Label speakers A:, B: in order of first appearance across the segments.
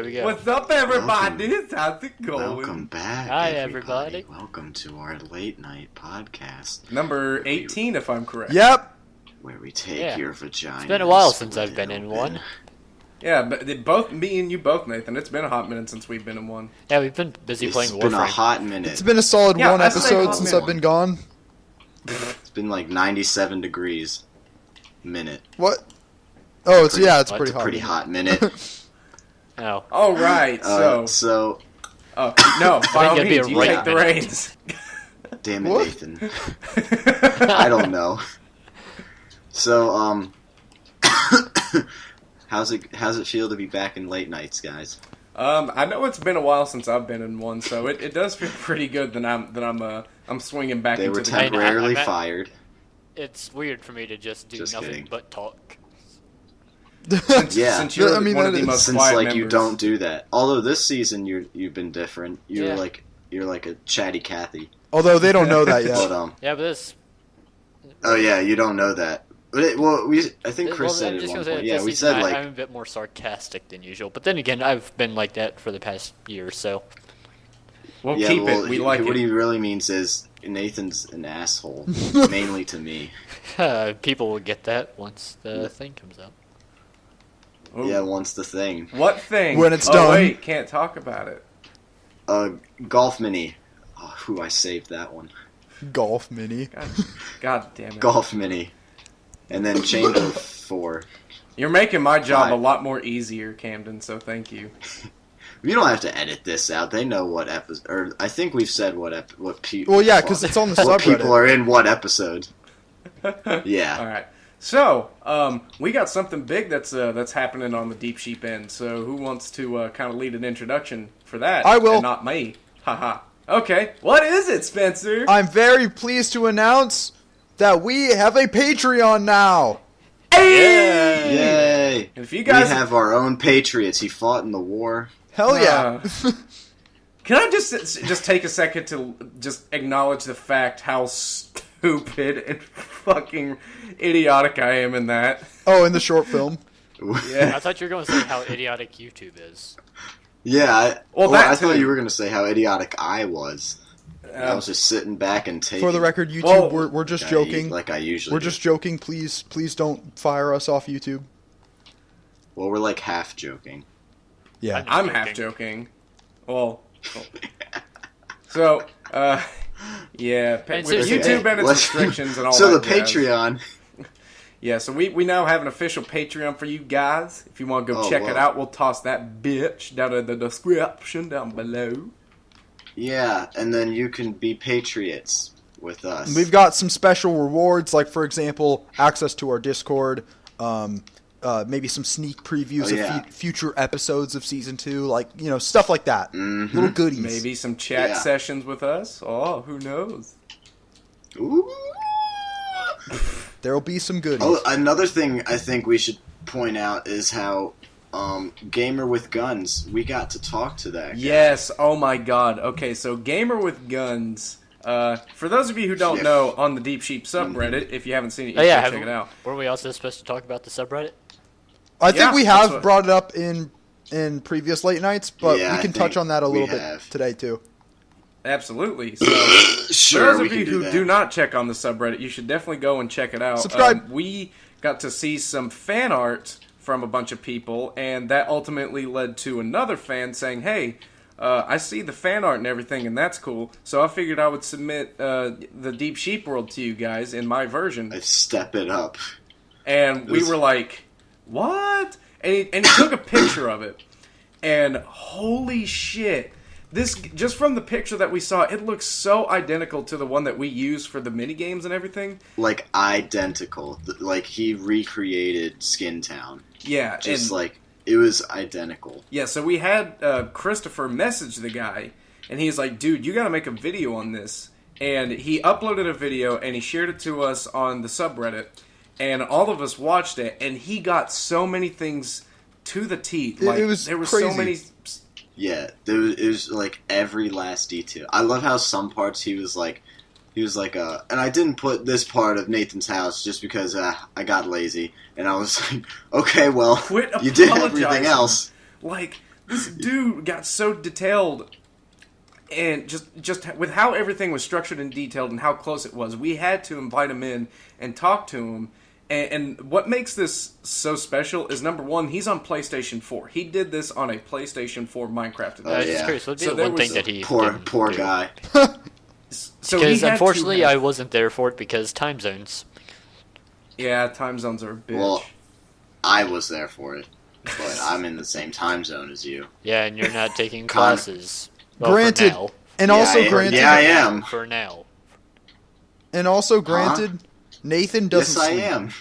A: we go.
B: What's up, everybody? How's it going?
C: Welcome back,
A: Hi,
C: everybody. Welcome to our late night podcast.
B: Number 18, if I'm correct.
D: Yep.
C: Where we take your vagina.
A: It's been a while since I've been in one.
B: Yeah, but me and you both, Nathan. It's been a hot minute since we've been in one.
A: Yeah, we've been busy playing Warframe.
C: It's been a hot minute.
D: It's been a solid one episode since I've been gone.
C: It's been like 97 degrees minute.
D: What? Oh, it's
C: pretty
D: hot.
C: Pretty hot minute.
A: Oh.
B: All right,
C: no,
B: by all means, you take the reins.
C: Damn it, Nathan. I don't know. So, how's it feel to be back in late nights, guys?
B: I know it's been a while since I've been in one, so it does feel pretty good that I'm swinging back into the...
C: They were temporarily fired.
A: It's weird for me to just do nothing
C: kidding.
A: But talk.
B: Since you're one of the most quiet members.
C: You don't do that. Although this season you've been different. You're like a chatty Cathy.
D: Although they don't know that yet.
A: But this.
C: Oh yeah, you don't know that. But I think Chris said it at one point. Yeah, we said I'm
A: a bit more sarcastic than usual. But then again, I've been like that for the past year or so.
B: We'll keep it. We like it.
C: What he really means is Nathan's an asshole, mainly to me.
A: People will get that once the thing comes out.
B: Ooh.
C: Yeah, once the thing.
B: What thing?
D: When it's done.
B: Wait, can't talk about it.
C: Golf Mini. Oh, I saved that one.
D: Golf Mini.
B: God damn it.
C: Golf Mini. And then Chamber 4.
B: You're making my job a lot more easier, Camden, so thank you.
C: You don't have to edit this out. They know what episode. Or I think we've said what people.
D: Well, yeah, because it's on the subreddit.
C: What people are in what episode. Yeah.
B: All right. So, we got something big that's happening on the Deep Sheep end. So, who wants to kind of lead an introduction for that?
D: I will.
B: And not me. Haha. Okay. What is it, Spencer?
D: I'm very pleased to announce that we have a Patreon now.
B: Hey!
C: Yay!
B: And if you guys
C: we have our own Patriots. He fought in the war.
D: Hell yeah!
B: Can I just take a second to just acknowledge the fact how stupid and fucking idiotic I am in that?
D: Oh, in the short film.
B: Yeah.
A: I thought you were going to say how idiotic YouTube is.
C: Yeah. I thought
B: too.
C: you were going to say how idiotic I was. I was just sitting back and taking.
D: For the record, YouTube, we're just joking.
C: Like I usually.
D: We're just joking. Please don't fire us off YouTube.
C: Well, we're like half joking.
D: Yeah,
B: I'm half joking. Well, so yeah, with YouTube and its restrictions and all that.
C: So the Patreon.
B: Yeah, so we now have an official Patreon for you guys. If you want to go check it out, we'll toss that bitch down in the description down below. Yeah,
C: and then you can be Patriots with us.
D: We've got some special rewards, like, for example, access to our Discord, maybe some sneak previews of future episodes of Season 2, like, stuff like that.
C: Mm-hmm.
D: Little goodies.
B: Maybe some chat sessions with us. Oh, who knows?
C: Ooh.
D: There'll be some goodies.
C: Oh, another thing I think we should point out is how Gamer with Guns, we got to talk to that guy.
B: Yes, oh my god. Okay, so Gamer with Guns, for those of you who don't know, on the Deep Sheep subreddit, if you haven't seen it, you should check it out.
A: Were we also supposed to talk about the subreddit?
D: I think we have brought it up in previous late nights, but we can touch on that a little bit today, too.
B: Absolutely. So,
C: sure,
B: for those of you who do not check on the subreddit, you should definitely go and check it out.
D: Subscribe.
B: We got to see some fan art from a bunch of people, and that ultimately led to another fan saying, hey, I see the fan art and everything, and that's cool, so I figured I would submit the Deep Sheep World to you guys in my version.
C: I'd step it up.
B: And we were like, what? And he took a picture of it, and holy shit, this, just from the picture that we saw, it looks so identical to the one that we use for the minigames and everything.
C: Like, identical. Like, he recreated Skin Town.
B: Yeah.
C: Just like, it was identical.
B: Yeah, so we had Christopher message the guy, and he's like, dude, you gotta make a video on this. And he uploaded a video, and he shared it to us on the subreddit, and all of us watched it, and he got so many things to the teeth. Like,
D: it was
B: there were
D: crazy.
B: so many...
C: Yeah, it was like every last detail. I love how some parts he was like, and I didn't put this part of Nathan's house just because I got lazy. And I was like, okay, well, you did everything else.
B: Like, This dude got so detailed, and just with how everything was structured and detailed and how close it was, we had to invite him in and talk to him. And what makes this so special is, number one, he's on PlayStation 4. He did this on a PlayStation 4 Minecraft edition.
A: Just curious, what'd be
B: So
A: the
B: there
A: one thing
B: was
A: that he
C: Poor
A: didn't do?
C: guy.
B: So
A: Because
B: he had
A: unfortunately,
B: to have-
A: I wasn't there for it because time zones.
B: Yeah, time zones are a bitch.
C: Well, I was there for it, but I'm in the same time zone as you.
A: Yeah, and you're not taking
C: Con-
A: classes. Well,
D: Granted,
A: for now.
D: and
C: Yeah,
D: also
C: I-
D: granted,
C: yeah, I am.
A: For now.
D: and also granted, Nathan
C: Yes,
D: doesn't
C: I
D: sleep.
C: am.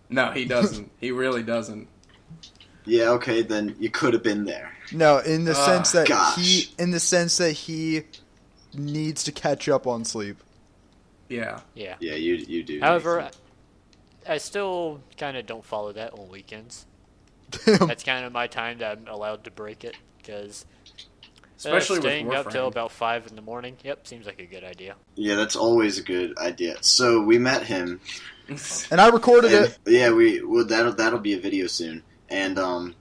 B: No, he doesn't. He really doesn't.
C: Yeah, okay, then you could have been there.
D: No, in the sense that
C: gosh.
D: he needs to catch up on sleep.
B: Yeah.
A: Yeah.
C: Yeah, you do.
A: However,
C: Nathan.
A: I still kind of don't follow that on weekends. That's kind of my time that I'm allowed to break it, because
B: Especially
A: staying
B: with
A: up till
B: Warframe.
A: about 5 in the morning. Yep, seems like a good idea.
C: Yeah, that's always a good idea. So we met him.
D: And I recorded
C: And,
D: it.
C: yeah, that'll be a video soon. And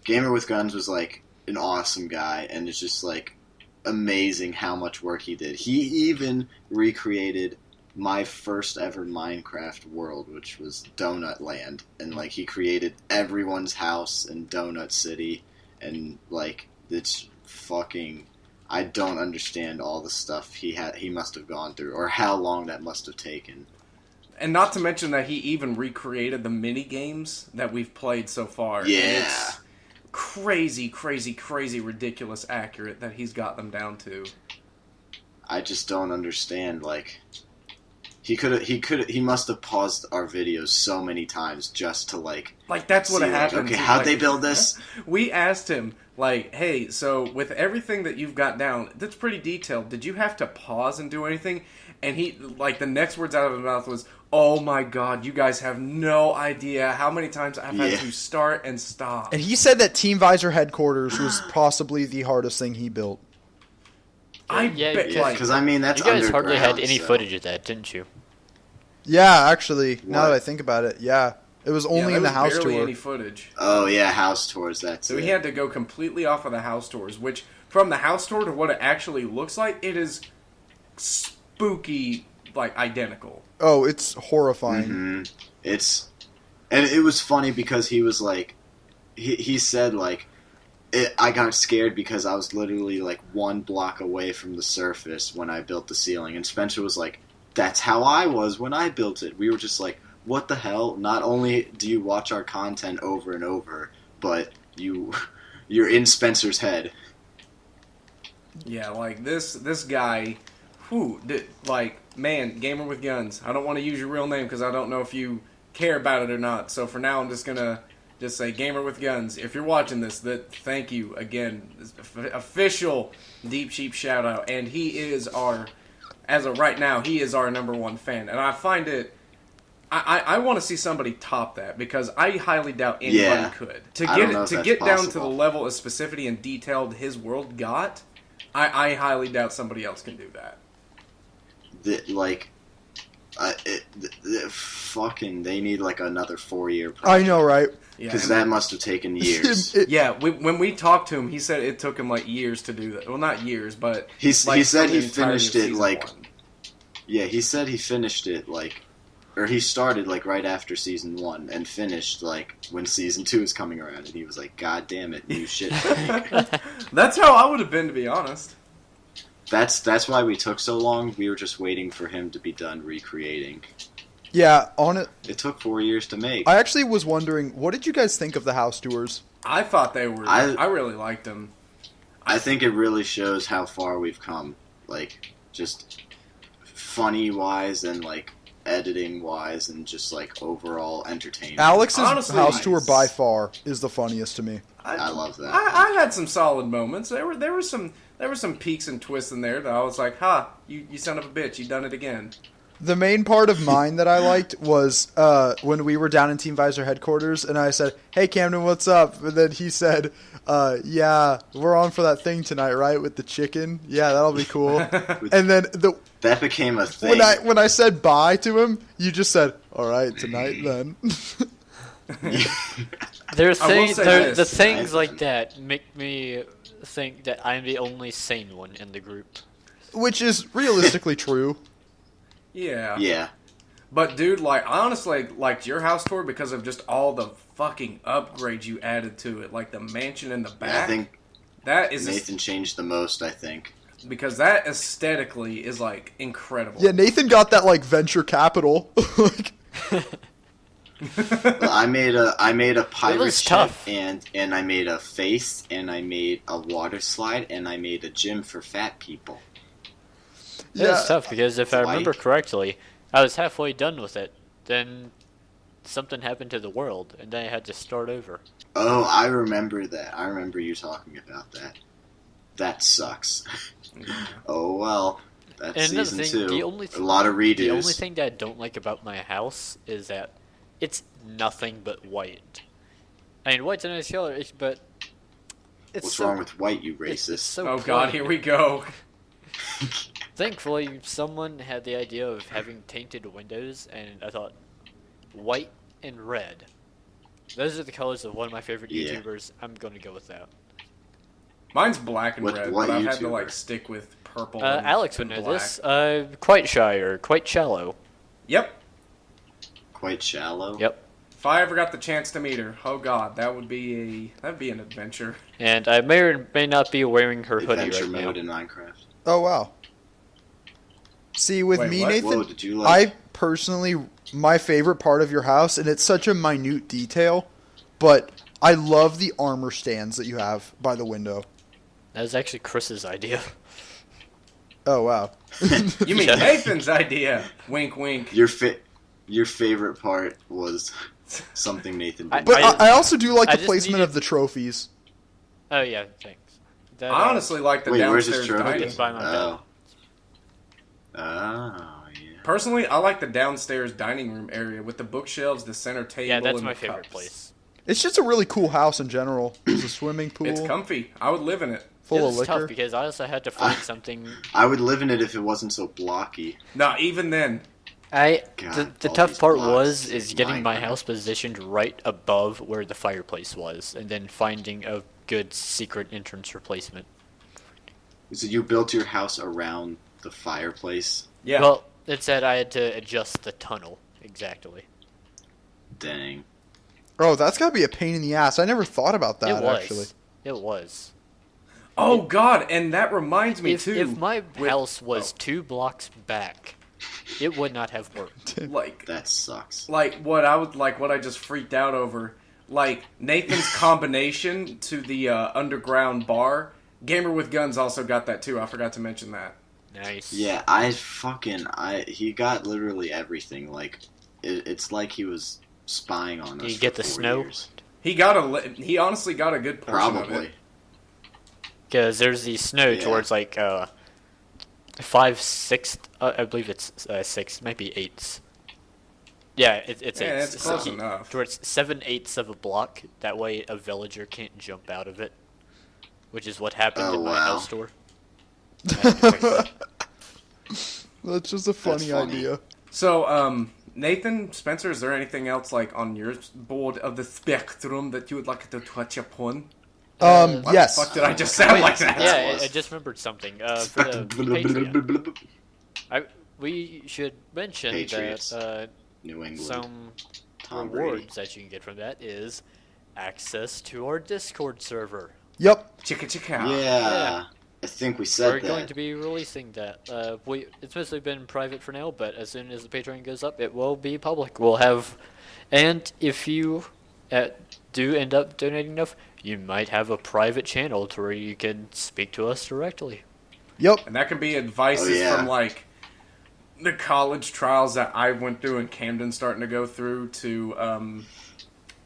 C: Gamer with Guns was like an awesome guy, and it's just like amazing how much work he did. He even recreated my first ever Minecraft world, which was Donut Land, and like he created everyone's house in Donut City, and like it's fucking. I don't understand all the stuff he must have gone through, or how long that must have taken.
B: And not to mention that he even recreated the mini games that we've played so far.
C: Yeah.
B: And it's crazy, ridiculous accurate that he's got them down to.
C: I just don't understand. Like, he must have paused our videos so many times just to like.
B: Like, that's what
C: see, like,
B: happened.
C: okay, how'd they build this?
B: We asked him, like, hey, so with everything that you've got down, that's pretty detailed. Did you have to pause and do anything? And he, like, the next words out of his mouth was, oh my god, you guys have no idea how many times I've had to start and stop.
D: And he said that Team Visor headquarters was possibly the hardest thing he built.
A: Yeah,
B: bet,
A: yeah,
B: like,
C: Because I mean that's
A: You guys hardly had
C: underground,
A: any
C: so-
A: footage of that, didn't you?
D: Yeah, actually, now
C: What?
D: that I think about it, yeah. It was only
B: there
D: in the
B: was
D: house
B: barely
D: tour.
B: any footage.
C: Oh yeah, house tours. That's
B: So
C: it.
B: he had to go completely off of the house tours, which, from the house tour to what it actually looks like, it is spooky, like, identical.
D: Oh, it's horrifying.
C: And it was funny because he was like, he said like, I got scared because I was literally like 1 block away from the surface when I built the ceiling, and Spencer was like, that's how I was when I built it. We were just like, what the hell? Not only do you watch our content over and over, but you're in Spencer's head.
B: Yeah, like, this guy, like, man, Gamer with Guns. I don't want to use your real name because I don't know if you care about it or not. So for now, I'm just going to just say Gamer with Guns. If you're watching this, thank you again. Official Deep Sheep shout out. And he is as of right now, he is our #1 fan. And I find it, I want to see somebody top that, because I highly doubt anybody could.
C: I don't know if
B: To
C: that's
B: get down to the
C: possible.
B: level of specificity and detailed his world got, I highly doubt somebody else can do that.
C: They need like another 4-year
D: I know, right?
B: Yeah,
C: because
B: and
C: that must have taken years.
B: yeah, when we talked to him, he said it took him like years to do that. Well, not years, but
C: He
B: like,
C: said
B: for
C: he
B: the entirety
C: finished
B: of
C: it
B: season
C: like
B: 1.
C: yeah, he said he finished it like, or he started like right after season 1 and finished like when season 2 is coming around, and he was like, God damn it, new shit.
B: That's how I would have been, to be honest.
C: That's why we took so long. We were just waiting for him to be done recreating.
D: Yeah, on it.
C: It took 4 years to make.
D: I actually was wondering, what did you guys think of the house tours?
B: I thought they were. I really liked them.
C: I think it really shows how far we've come, like just funny wise and like editing wise and just like overall entertainment.
D: Alex's
B: Honestly,
D: house tour by far is the funniest to me.
C: I love that.
B: I had some solid moments. There were some peaks and twists in there that I was like, "Ha, you son of a bitch, you done it again."
D: The main part of mine that I liked was when we were down in Team Visor headquarters, and I said, "Hey Camden, what's up?" And then he said, "Yeah, we're on for that thing tonight, right? With the chicken. Yeah, that'll be cool." And then
C: That became a thing.
D: when I said bye to him, you just said, "All right, tonight then."
A: There's
B: I will
A: things,
B: say
A: the
B: this.
A: things like that make me think that I'm the only sane one in the group.
D: Which is realistically true.
B: Yeah.
C: Yeah.
B: But dude, like, I honestly liked your house tour because of just all the fucking upgrades you added to it, like the mansion in the
C: Yeah,
B: back.
C: I think
B: that is
C: Nathan changed the most, I think.
B: because that aesthetically is like incredible.
D: Yeah, Nathan got that like venture capital. Like,
C: Well, I made a pirate
A: was
C: ship,
A: tough.
C: and I made a face, and I made a water slide, and I made a gym for fat people.
A: It was tough because if I
C: Like-
A: remember correctly, I was halfway done with it. Then something happened to the world, and then I had to start over.
C: Oh, I remember that. I remember you talking about that. That sucks. Oh well, that's
A: And another
C: season
A: thing,
C: 2.
A: the only
C: A lot of redos.
A: The only thing that I don't like about my house is that it's nothing but white. I mean, white's a nice color, but it's
C: What's
A: so,
C: wrong with white, you
A: it's
C: racist?
A: so
B: Oh god,
A: plain.
B: here we go.
A: Thankfully, someone had the idea of having tainted windows, and I thought, white and red. Those are the colors of one of my favorite
C: Yeah.
A: YouTubers. I'm going to go with that.
B: Mine's black and
C: What-
B: red,
C: what
B: but I've had to
C: YouTuber?
B: like stick with purple. and,
A: Alex would
B: and
A: know
B: black.
A: this. Quite shy or quite shallow.
B: Yep.
C: Quite shallow.
A: Yep.
B: If I ever got the chance to meet her, oh god, that'd be an adventure.
A: And I may or may not be wearing her hoodie
C: Adventure
A: right
C: mode
A: now.
C: in Minecraft.
D: oh wow. See, with
B: Wait,
D: me,
B: what?
D: Nathan,
C: Whoa, did you like?
D: I personally, my favorite part of your house, and it's such a minute detail, but I love the armor stands that you have by the window.
A: That was actually Chris's idea.
D: Oh wow.
B: You mean
A: Yeah.
B: Nathan's idea? Wink, wink.
C: Your favorite part was something Nathan did.
D: But I also do like
A: I
D: the
A: just
D: placement
A: needed-
D: of the trophies.
A: Oh yeah, thanks. That,
B: I honestly like the
C: Wait, where's
B: downstairs
C: his trophy?
B: dining.
A: It's by my bed.
C: Oh. Oh, yeah.
B: Personally, I like the downstairs dining room area with the bookshelves, the center table,
A: Yeah, that's
B: and
A: my
B: the
A: favorite
B: cups.
A: place.
D: It's just a really cool house in general. There's a swimming pool
B: It's comfy. I would live in it.
D: full
A: It
D: of
A: was
D: liquor.
A: tough because I also had to find something.
C: I would live in it if it wasn't so blocky.
B: Nah, even then.
C: God,
A: The
C: all
A: tough
C: these
A: part
C: blocks
A: is
C: in
A: getting my
C: Minecraft.
A: house positioned right above where the fireplace was, and then finding a good secret entrance replacement.
C: So you built your house around the fireplace?
B: Yeah.
A: Well, it said I had to adjust the tunnel exactly.
C: Dang.
D: Oh, that's gotta be a pain in the ass. I never thought about that
A: it was.
D: actually.
A: It was.
B: Oh god, and that reminds me
A: If,
B: too.
A: if my
B: with-
A: house was 2 blocks back, it would not have worked.
B: like
C: That sucks.
B: what I just freaked out over, like Nathan's combination to the underground bar. Gamer with Guns also got that too. I forgot to mention that.
A: Nice.
C: Yeah, he got literally everything. Like, it's like he was spying on us.
A: Did you
C: for
A: get the
C: 4
A: snow?
C: years.
B: He honestly got a good portion of
C: Probably.
B: it.
A: Because there's the snow
C: Yeah.
A: towards like 5/6. I believe it's 6, might be 8s. Yeah, it's
B: Yeah,
A: 8s.
B: it's close enough.
A: Towards 7/8 of a block. That way, a villager can't jump out of it, which is what happened
C: Oh,
A: in my
C: wow.
A: house tour. I had to fix that.
D: That's just a funny
C: funny.
D: idea.
B: So, Nathan, Spencer, is there anything else like on your board of the spectrum that you would like to touch upon? Why
D: Yes.
B: the fuck did I just sound like that?
A: Yeah,
C: was-
A: I just remembered something. For the Patreon, we should mention
C: Patriots.
A: that
C: New England.
A: some
C: Tom Brady.
A: rewards that you can get from that is access to our Discord server.
D: Yep.
B: Chicka chicka.
C: Yeah.
A: Yeah.
C: I think we said
A: We're
C: that.
A: going to be releasing that. It's mostly been private for now, but as soon as the Patreon goes up, it will be public. We'll have, and if you do end up donating enough, you might have a private channel to where you can speak to us directly.
D: Yep.
B: And that can be advices
C: Oh, yeah.
B: from like the college trials that I went through and Camden starting to go through to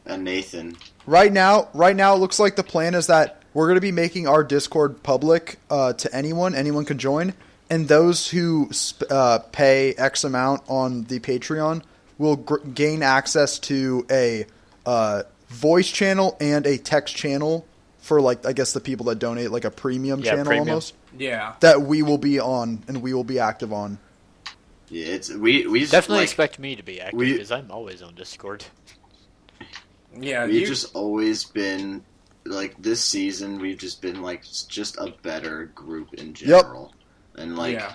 C: And Nathan.
D: Right now, it looks like the plan is that we're going to be making our Discord public to anyone. Anyone can join. And those who pay X amount on the Patreon will gain access to a voice channel and a text channel for, like, I guess the people that donate, like a premium channel
A: premium.
D: almost,
B: yeah.
D: that we will be on and we will be active on.
C: Yeah, we just
A: Definitely
C: like,
A: expect me to be active
C: we-
A: because I'm always on Discord.
B: Yeah,
C: We've just always been like this season. We've just been like just a better group in general, and like
B: yeah.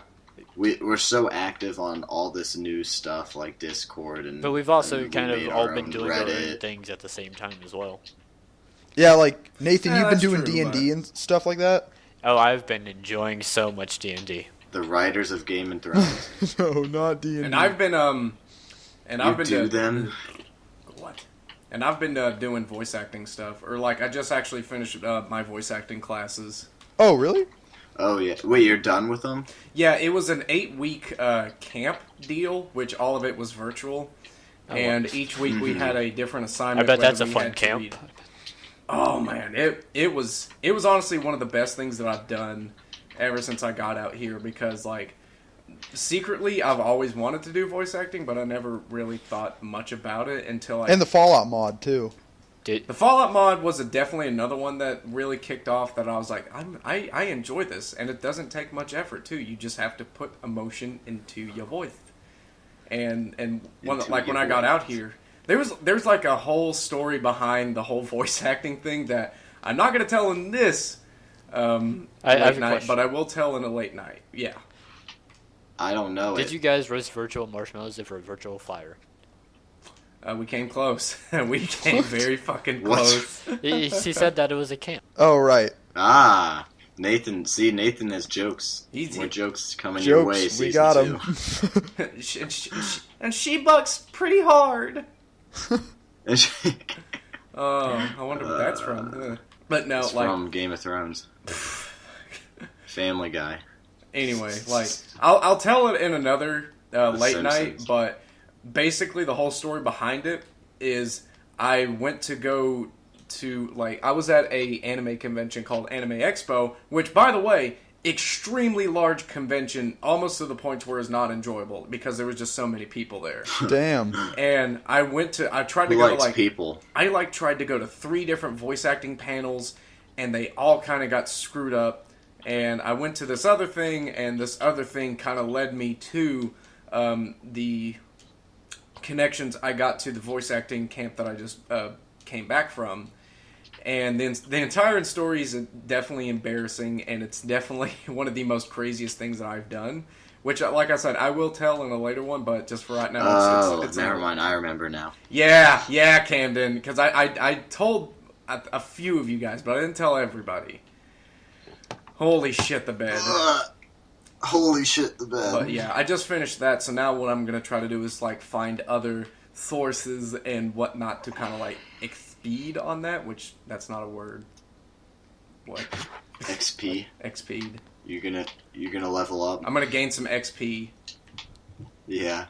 C: we're so active on all this new stuff like Discord and.
A: But we've also
C: and we
A: kind of
C: made
A: all
C: our
A: been
C: own
A: doing our own
C: Reddit.
A: things at the same time as well.
D: Yeah, like Nathan,
B: Yeah,
D: you've been
B: that's
D: doing
B: true,
D: D&D and stuff like that.
A: Oh, I've been enjoying so much D&D.
C: The writers of Game of Thrones.
D: No, not D&D.
B: And I've been
C: do them.
B: What? And I've been doing voice acting stuff, or like I just actually finished my voice acting classes.
D: Oh, really?
C: Oh yeah. Wait, you're done with them?
B: Yeah, it was an 8-week camp deal, which all of it was virtual, and each week we had a different
A: I
B: assignment.
A: bet that's
B: whether
A: a
B: we
A: fun
B: had to
A: camp.
B: read. Oh man, it was honestly one of the best things that I've done ever since I got out here, because like secretly I've always wanted to do voice acting, but I never really thought much about it until
D: And the Fallout mod, too.
B: the Fallout mod was definitely another one that really kicked off, that I was like, I enjoy this, and it doesn't take much effort too. You just have to put emotion into your voice. And when I got out here, there's like a whole story behind the whole voice acting thing that I'm not gonna tell in this
A: I have
B: late
A: a
B: night,
A: question.
B: but I will tell in a late night. Yeah.
C: I don't know.
A: Did you guys roast virtual marshmallows for a virtual fire?
B: We came close. We came very fucking
C: What?
B: close.
A: He said that it was a camp.
D: Oh, right.
C: Ah, Nathan. See, Nathan has jokes.
B: Easy.
C: More jokes coming your way.
D: Jokes, we
C: Season
D: got
C: 2.
D: him.
B: And she bucks pretty hard.
C: And she-
B: Oh, I wonder what that's from. But no,
C: it's
B: like,
C: from Game of Thrones. Family Guy.
B: anyway, like, I'll tell it in another late night,
C: Simpsons.
B: but basically the whole story behind it is I went to go to, like, I was at a anime convention called Anime Expo, which, by the way, extremely large convention, almost to the point where it's not enjoyable because there was just so many people there.
D: Damn.
B: And I tried to
C: Who
B: go to
C: likes
B: like
C: people?
B: I like tried to go to 3 different voice acting panels, and they all kind of got screwed up. And I went to this other thing, and this other thing kind of led me to the connections I got to the voice acting camp that I just came back from. And then the entire story is definitely embarrassing, and it's definitely one of the most craziest things that I've done. Which, like I said, I will tell in a later one, but just for right now,
C: Oh,
B: it's
C: never mind. I remember now.
B: Yeah, Camden, because I told a few of you guys, but I didn't tell everybody. Holy shit, the bed.
C: Holy shit, the bed.
B: But yeah, I just finished that, so now what I'm going to try to do is like find other sources and whatnot to kind of like expede on that, which that's not a word. What?
C: XP.
B: Expede.
C: You're gonna level up.
B: I'm going to gain some XP.
C: Yeah.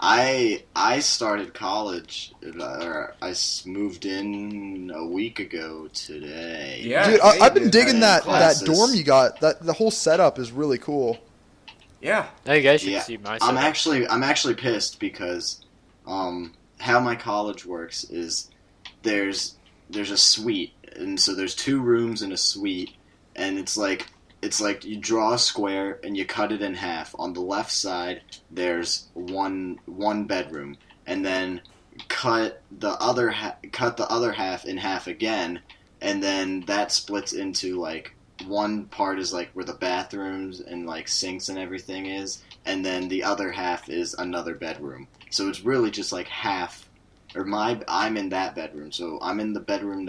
C: I started college. Moved in a week ago today.
B: Yeah.
D: Dude,
B: hey,
D: I've been
B: dude.
D: digging that
C: Classes.
D: dorm you got. The whole setup is really cool.
B: Yeah.
A: Now you guys should
C: Yeah.
A: see my
C: I'm
A: setup.
C: actually pissed because how my college works is there's a suite, and so there's 2 rooms in a suite, and it's like you draw a square and you cut it in half. On the left side there's one bedroom, and then cut the other half in half again, and then that splits into like one part is like where the bathrooms and like sinks and everything is, and then the other half is another bedroom. So it's really just like half, or I'm in that bedroom, so I'm in the bedroom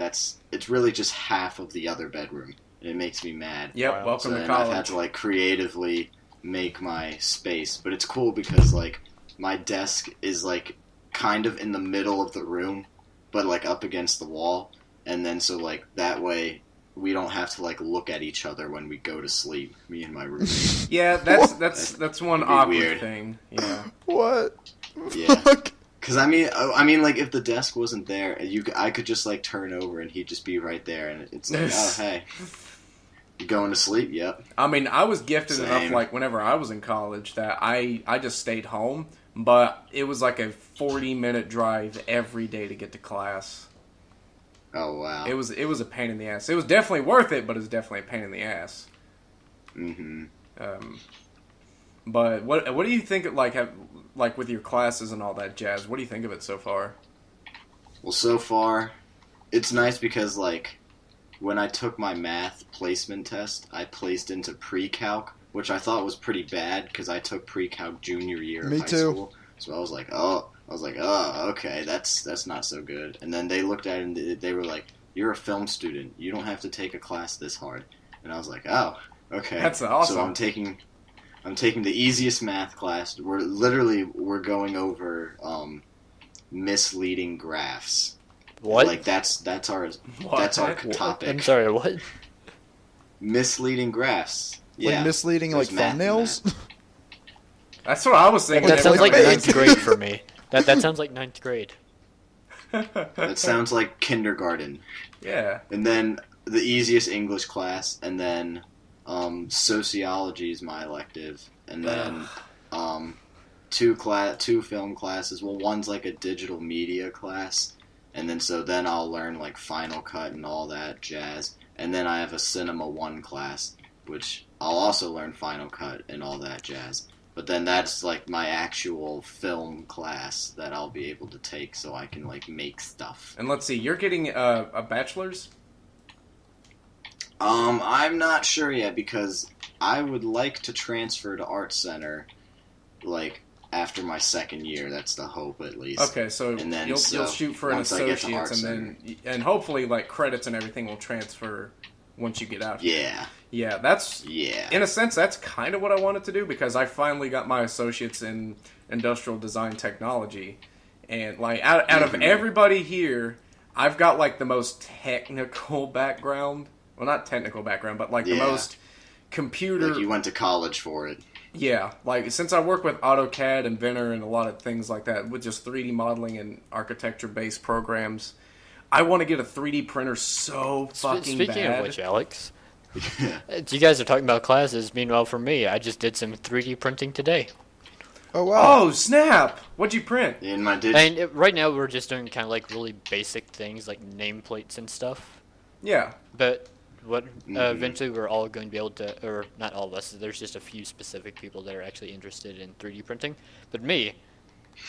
C: it's really just half of the other bedroom, and it makes me mad.
B: Yep,
A: Wow.
B: welcome
C: So
B: to
C: then I've had
B: college.
C: to like creatively make my space, but it's cool because like my desk is like kind of in the middle of the room, but like up against the wall, and then so like that way we don't have to like look at each other when we go to sleep. Me and my roommate.
B: Yeah, that's one
C: It'd be
B: awkward
C: weird.
B: thing. Yeah.
D: What?
C: Yeah.
D: Fuck.
C: Because I mean, like if the desk wasn't there, I could just like turn over and he'd just be right there, and it's like, oh hey, you going to sleep? Yep.
B: I mean, I was gifted enough,
C: Same.
B: like, whenever I was in college, that I just stayed home, but it was like a 40-minute drive every day to get to class.
C: Oh wow.
B: It was a pain in the ass. It was definitely worth it, but it was definitely a pain in the ass.
C: Mm-hmm.
B: But what do you think, like with your classes and all that jazz, what do you think of it so far?
C: Well, so far, it's nice because, like, when I took my math placement test, I placed into pre-calc, which I thought was pretty bad because I took pre-calc junior year of
D: Me
C: high
D: too.
C: school. So I was like, okay, that's not so good. And then they looked at it and they were like, you're a film student. You don't have to take a class this hard. And I was like, oh, okay.
B: That's awesome.
C: So I'm taking the easiest math class. We're going over misleading graphs.
A: What?
C: Like that's our topic.
A: I'm sorry, what?
C: Misleading graphs. Yeah.
D: Like misleading like
C: There's math in
D: thumbnails?
B: That's what I was thinking.
A: That sounds like
D: Wait.
A: ninth grade for me. That sounds like ninth grade.
C: That sounds like kindergarten.
B: Yeah.
C: And then the easiest English class, and then sociology is my elective, and then two film classes. Well, one's like a digital media class, and then I'll learn like Final Cut and all that jazz. And then I have a Cinema 1 class, which I'll also learn Final Cut and all that jazz. But then that's like my actual film class that I'll be able to take so I can like make stuff.
B: And let's see, you're getting a bachelor's?
C: I'm not sure yet because I would like to transfer to Art Center like after my second year. That's the hope, at least.
B: Okay, so
C: And then,
B: you'll
C: so
B: shoot for an
C: once I get to
B: associate's,
C: Art
B: and hopefully like credits and everything will transfer once you get out here.
C: Yeah.
B: Yeah, that's
C: Yeah.
B: in a sense that's kind of what I wanted to do because I finally got my associates in industrial design technology, and like out of everybody here, I've got like the most technical background. Well, not technical background, but like the
C: Yeah.
B: most computer.
C: Like you went to college for it.
B: Yeah, like since I work with AutoCAD, Inventor, and a lot of things like that with just 3D modeling and architecture-based programs, I want to get a 3D printer so fucking
A: Speaking
B: bad.
A: of which, Alex, you guys are talking about classes. Meanwhile, for me, I just did some 3D printing today.
D: Oh wow.
B: Oh snap! What'd you print?
C: In my
A: And right now, we're just doing kind of like really basic things like nameplates and stuff.
B: Yeah.
A: But eventually we're all going to be able to, or not all of us, there's just a few specific people that are actually interested in 3D printing. But me,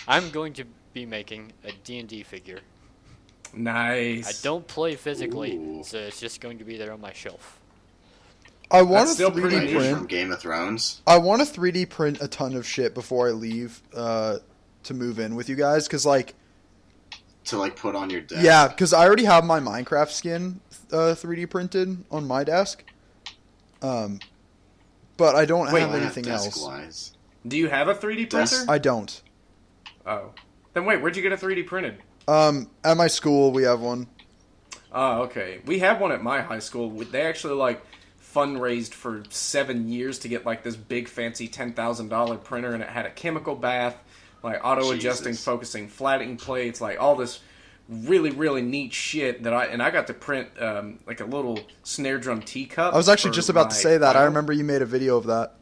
A: I'm going to be making a D&D figure.
B: Nice.
A: I don't play physically,
C: Ooh.
A: so it's just going to be there on my shelf.
D: I want
B: That's
D: to
B: still pretty
D: 3D
B: neat.
C: from
D: print.
C: Game of Thrones.
D: I want to 3D print a ton of shit before I leave to move in with you guys, because like,
C: To like put on your desk.
D: yeah, because I already have my Minecraft skin 3D printed on my desk. But I don't
B: Wait,
D: have
C: I
D: anything
C: desk
D: else.
C: wise.
B: Do you have a 3D printer?
C: Desk-
D: I don't.
B: Oh. Then wait, where'd you get a 3D printed?
D: At my school we have one.
B: Oh, okay. We have one at my high school. They actually like fundraised for 7 years to get like this big fancy $10,000 printer, and it had a chemical bath, like auto adjusting,
C: Jesus.
B: focusing, flattening plates, like all this really really neat shit that I got to print like a little snare drum teacup.
D: I was actually
B: for
D: just about
B: my
D: to say that. I
B: final.
D: remember you made a video of that.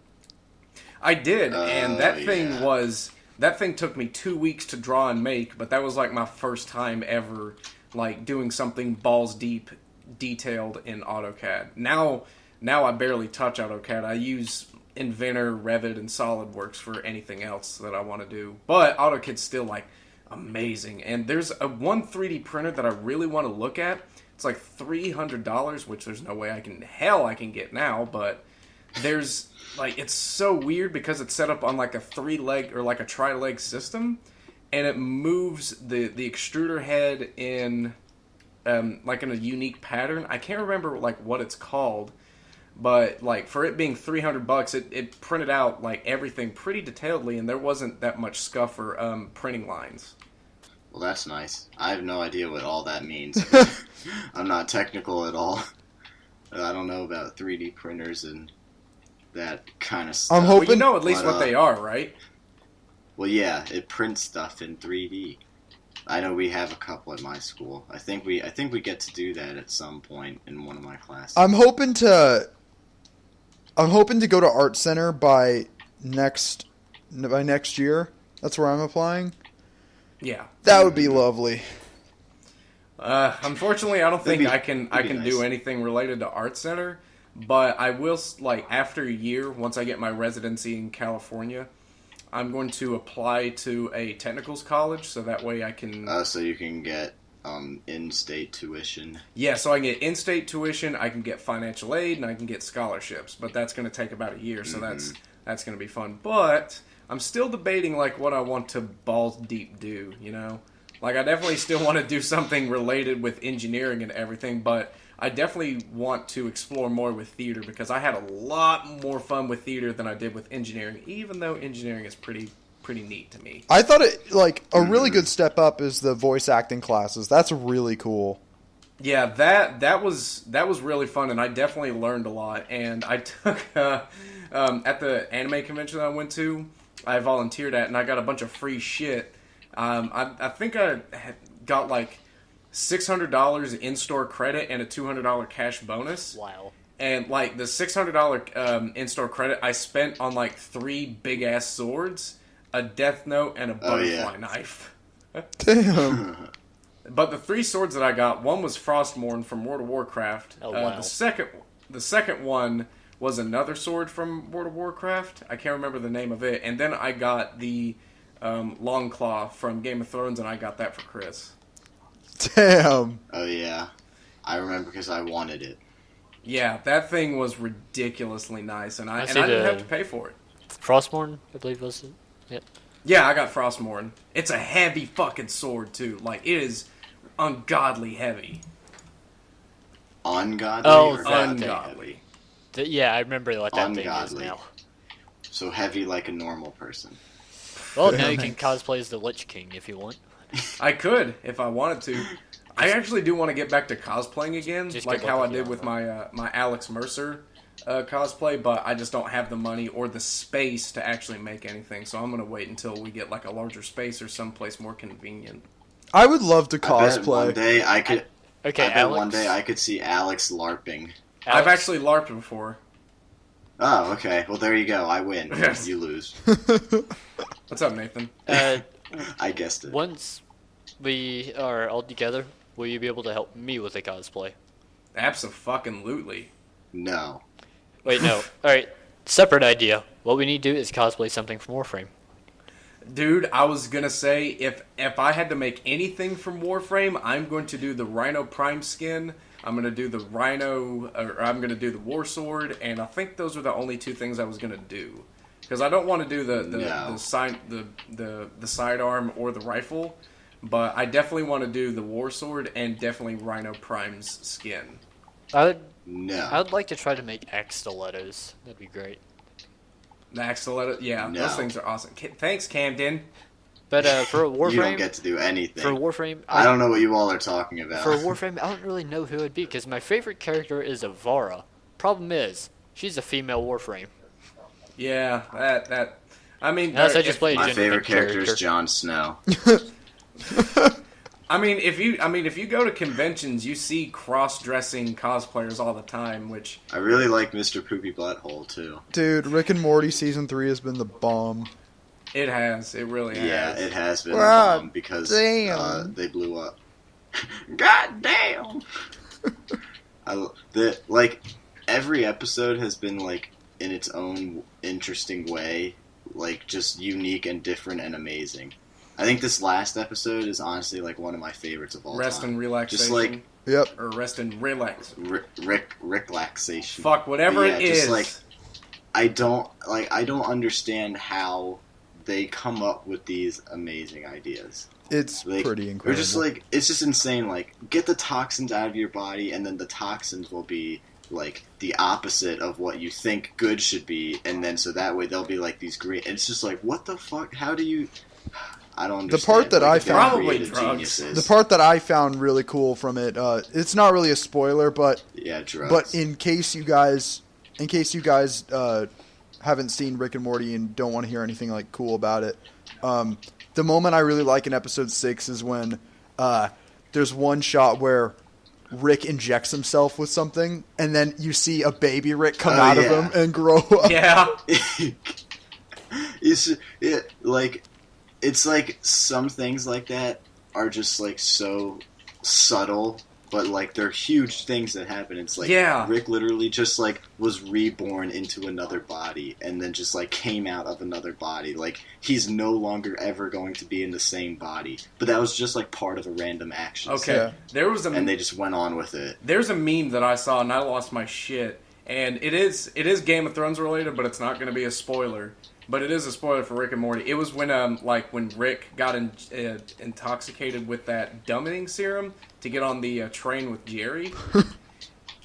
B: I did, and that
C: yeah.
B: thing took me 2 weeks to draw and make, but that was like my first time ever like doing something balls deep detailed in AutoCAD. Now I barely touch AutoCAD. I use Inventor, Revit, and SolidWorks for anything else that I want to do. But AutoCAD's still like amazing. And there's one 3D printer that I really want to look at. It's like $300, which there's no way I can get now, but there's like it's so weird because it's set up on like a 3-leg or like a tri-leg system, and it moves the extruder head in like in a unique pattern. I can't remember like what it's called, but like for it being $300, it printed out like everything pretty detailedly, and there wasn't that much scuff or printing lines.
C: Well, that's nice. I have no idea what all that means. I'm not technical at all. I don't know about 3D printers and that kind of stuff.
D: I'm
B: Well,
D: hoping.
B: you know at least
C: But,
B: what they are, right?
C: Well, yeah, it prints stuff in 3D. I know we have a couple at my school. I think we get to do that at some point in one of my classes.
D: I'm hoping to go to Art Center by next year. That's where I'm applying.
B: Yeah.
D: That would be lovely.
B: Unfortunately, I don't think
C: be-
B: I can
C: that'd be
B: do
C: nice.
B: anything related to Art Center, but I will like after a year, once I get my residency in California, I'm going to apply to a technicals college, so that way I can.
C: So you can get in-state tuition.
B: Yeah, so I can get in-state tuition, I can get financial aid, and I can get scholarships. But that's going to take about a year, so that's going to be fun. But I'm still debating like what I want to balls deep do. You know, like I definitely still want to do something related with engineering and everything, but I definitely want to explore more with theater because I had a lot more fun with theater than I did with engineering. Even though engineering is pretty neat to me.
D: I thought it like a really good step up is the voice acting classes. That's really cool.
B: Yeah, that was really fun, and I definitely learned a lot. And I took at the anime convention that I went to, I volunteered at, and I got a bunch of free shit. I think I had got like $600 in-store credit and a $200 cash bonus.
A: Wow.
B: And like the $600 in-store credit, I spent on like 3 big ass swords, a death note, and a butterfly knife.
D: Damn.
B: But the 3 swords that I got, one was Frostmourne from World of Warcraft.
A: Oh, wow.
B: The second one was another sword from World of Warcraft. I can't remember the name of it. And then I got the Longclaw from Game of Thrones, and I got that for Chris.
D: Damn.
C: Oh yeah, I remember because I wanted it.
B: Yeah, that thing was ridiculously nice, and I
A: see
B: didn't have to pay for it.
A: Frostmourne, I believe was it. Yeah.
B: Yeah, I got Frostmourne. It's a heavy fucking sword too. Like it is ungodly heavy.
C: Ungodly
A: Oh,
C: or
A: that-
B: Ungodly.
A: Yeah, I remember what that thing is
C: Ungodly.
A: now.
C: So heavy like a normal person.
A: Well, now you can cosplay as the Lich King if you want.
B: I could if I wanted to. I actually do want to get back to cosplaying again,
A: Just
B: like
A: get
B: how I
A: lucky
B: did
A: on
B: with
A: that.
B: my Alex Mercer cosplay, but I just don't have the money or the space to actually make anything. So I'm gonna wait until we get like a larger space or someplace more convenient.
D: I would love to
C: I bet one
D: cosplay.
C: day I could.
A: Okay,
C: I bet
A: Alex.
C: one day I could see Alex LARPing.
B: I've
A: Alex,
B: actually LARPed before.
C: Oh, okay. Well, there you go. I win.
B: Yes.
C: You lose.
B: What's up, Nathan?
C: I guessed it.
A: Once we are all together, will you be able to help me with a cosplay?
B: Abso-fucking-lutely.
C: No.
A: Wait, no. Alright, separate idea. What we need to do is cosplay something from Warframe.
B: Dude, I was gonna say if I had to make anything from Warframe, I'm going to do the Rhino Prime skin. I'm gonna do the Rhino, or I'm gonna do the War Sword, and I think those are the only 2 things I was gonna do. Because I don't want to do the sidearm or the rifle, but I definitely want to do the War Sword and definitely Rhino Prime's skin.
A: I
C: No.
A: would like to try to make axe stilettos. That'd be great.
B: The Axolotl, yeah,
C: No.
B: those things are awesome. Thanks, Camden.
A: But for Warframe,
C: You don't get to do anything.
A: for Warframe,
C: I don't know what you all are talking about.
A: For Warframe, I don't really know who it'd be because my favorite character is Avara. Problem is, she's a female Warframe.
B: Yeah, that. I mean,
A: Unless I
B: if-
A: just play a
C: My
A: gentleman
C: favorite character is
A: character.
C: Jon Snow.
B: if you go to conventions, you see cross-dressing cosplayers all the time, which
C: I really like Mr. Poopy Butthole too.
D: Dude, Rick and Morty season 3 has been the bomb.
B: it really has.
C: Yeah, it has been
D: God
C: a bomb because
D: damn.
C: they blew up. God damn! Every episode has been like in its own interesting way, like just unique and different and amazing. I think this last episode is honestly like one of my favorites of all
B: Rest
C: time.
B: and relaxation.
C: Just like
D: Yep.
B: or rest and relax.
C: Rick relaxation.
B: Fuck whatever
C: Yeah,
B: it
C: just
B: is.
C: like I don't understand how they come up with these amazing ideas.
D: It's
C: Like,
D: pretty
C: They're
D: incredible.
C: just like, it's just insane. Like, get the toxins out of your body, and then the toxins will be like the opposite of what you think good should be, and then so that way they'll be like these great. It's just like, what the fuck? How do you? I don't understand.
D: The part that I
C: they're
D: found-
B: Probably
C: creative
B: drugs.
C: geniuses.
D: the part that I found really cool from it, it's not really a spoiler, but
C: Yeah, drugs.
D: but in case you guys haven't seen Rick and Morty and don't want to hear anything like cool about it, the moment I really like in episode 6 is when there's one shot where Rick injects himself with something, and then you see a baby Rick come out of him and grow up.
B: yeah.
C: It's like some things like that are just like so subtle but like they're huge things that happen. It's like Rick literally just like was reborn into another body and then just like came out of another body. Like he's no longer ever going to be in the same body. But that was just like part of a random action.
B: Okay, and
C: they just went on with it.
B: There's a meme that I saw and I lost my shit. And it is Game of Thrones related, but it's not going to be a spoiler. But it is a spoiler for Rick and Morty. It was when when Rick got intoxicated with that dumbing serum to get on the train with Jerry,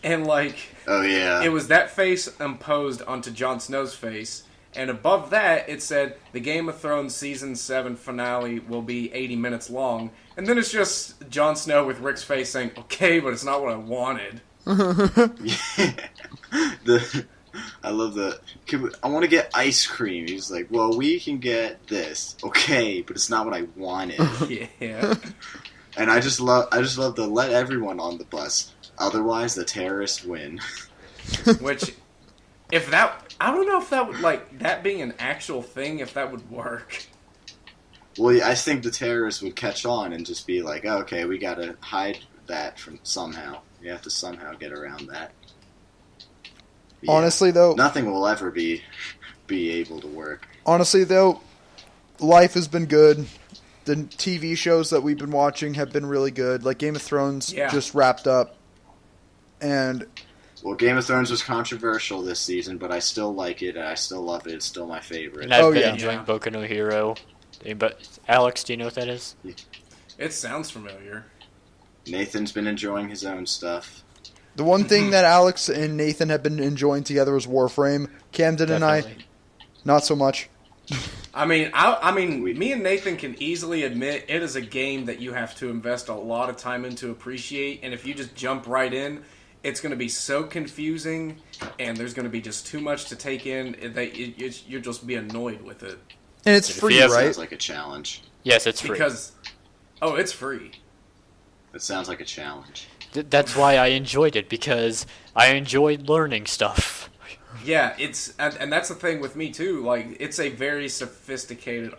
B: and it was that face imposed onto Jon Snow's face, and above that it said the Game of Thrones season 7 finale will be 80 minutes long, and then it's just Jon Snow with Rick's face saying, "Okay, but it's not what I wanted."
C: I love I want to get ice cream. He's like, well, we can get this. Okay, but it's not what I wanted.
B: Yeah.
C: And I just love to let everyone on the bus. Otherwise, the terrorists win.
B: Which, I don't know if that would, that being an actual thing, if that would work.
C: Well, I think the terrorists would catch on and just be like, oh, okay, we gotta hide that from somehow. You have to somehow get around that. Yeah,
D: honestly, though,
C: nothing will ever be able to work.
D: Honestly, though, life has been good. The TV shows that we've been watching have been really good. Like Game of Thrones just wrapped up, and
C: Game of Thrones was controversial this season, but I still like it. And I still love it. It's still my favorite.
A: And I've been enjoying Boku no Hero. But Alex, do you know what that is?
B: It sounds familiar.
C: Nathan's been enjoying his own stuff.
D: The one thing that Alex and Nathan have been enjoying together is Warframe. Camden and I, not so much.
B: I mean, me and Nathan can easily admit it is a game that you have to invest a lot of time in to appreciate, and if you just jump right in, it's going to be so confusing, and there's going to be just too much to take in that you'll just be annoyed with it.
D: And it's free, right?
C: Sounds like a challenge.
A: Yes, it's free.
B: It's free.
C: It sounds like a challenge.
A: That's why I enjoyed it, because I enjoyed learning stuff.
B: Yeah, and that's the thing with me too. Like, it's a very sophisticated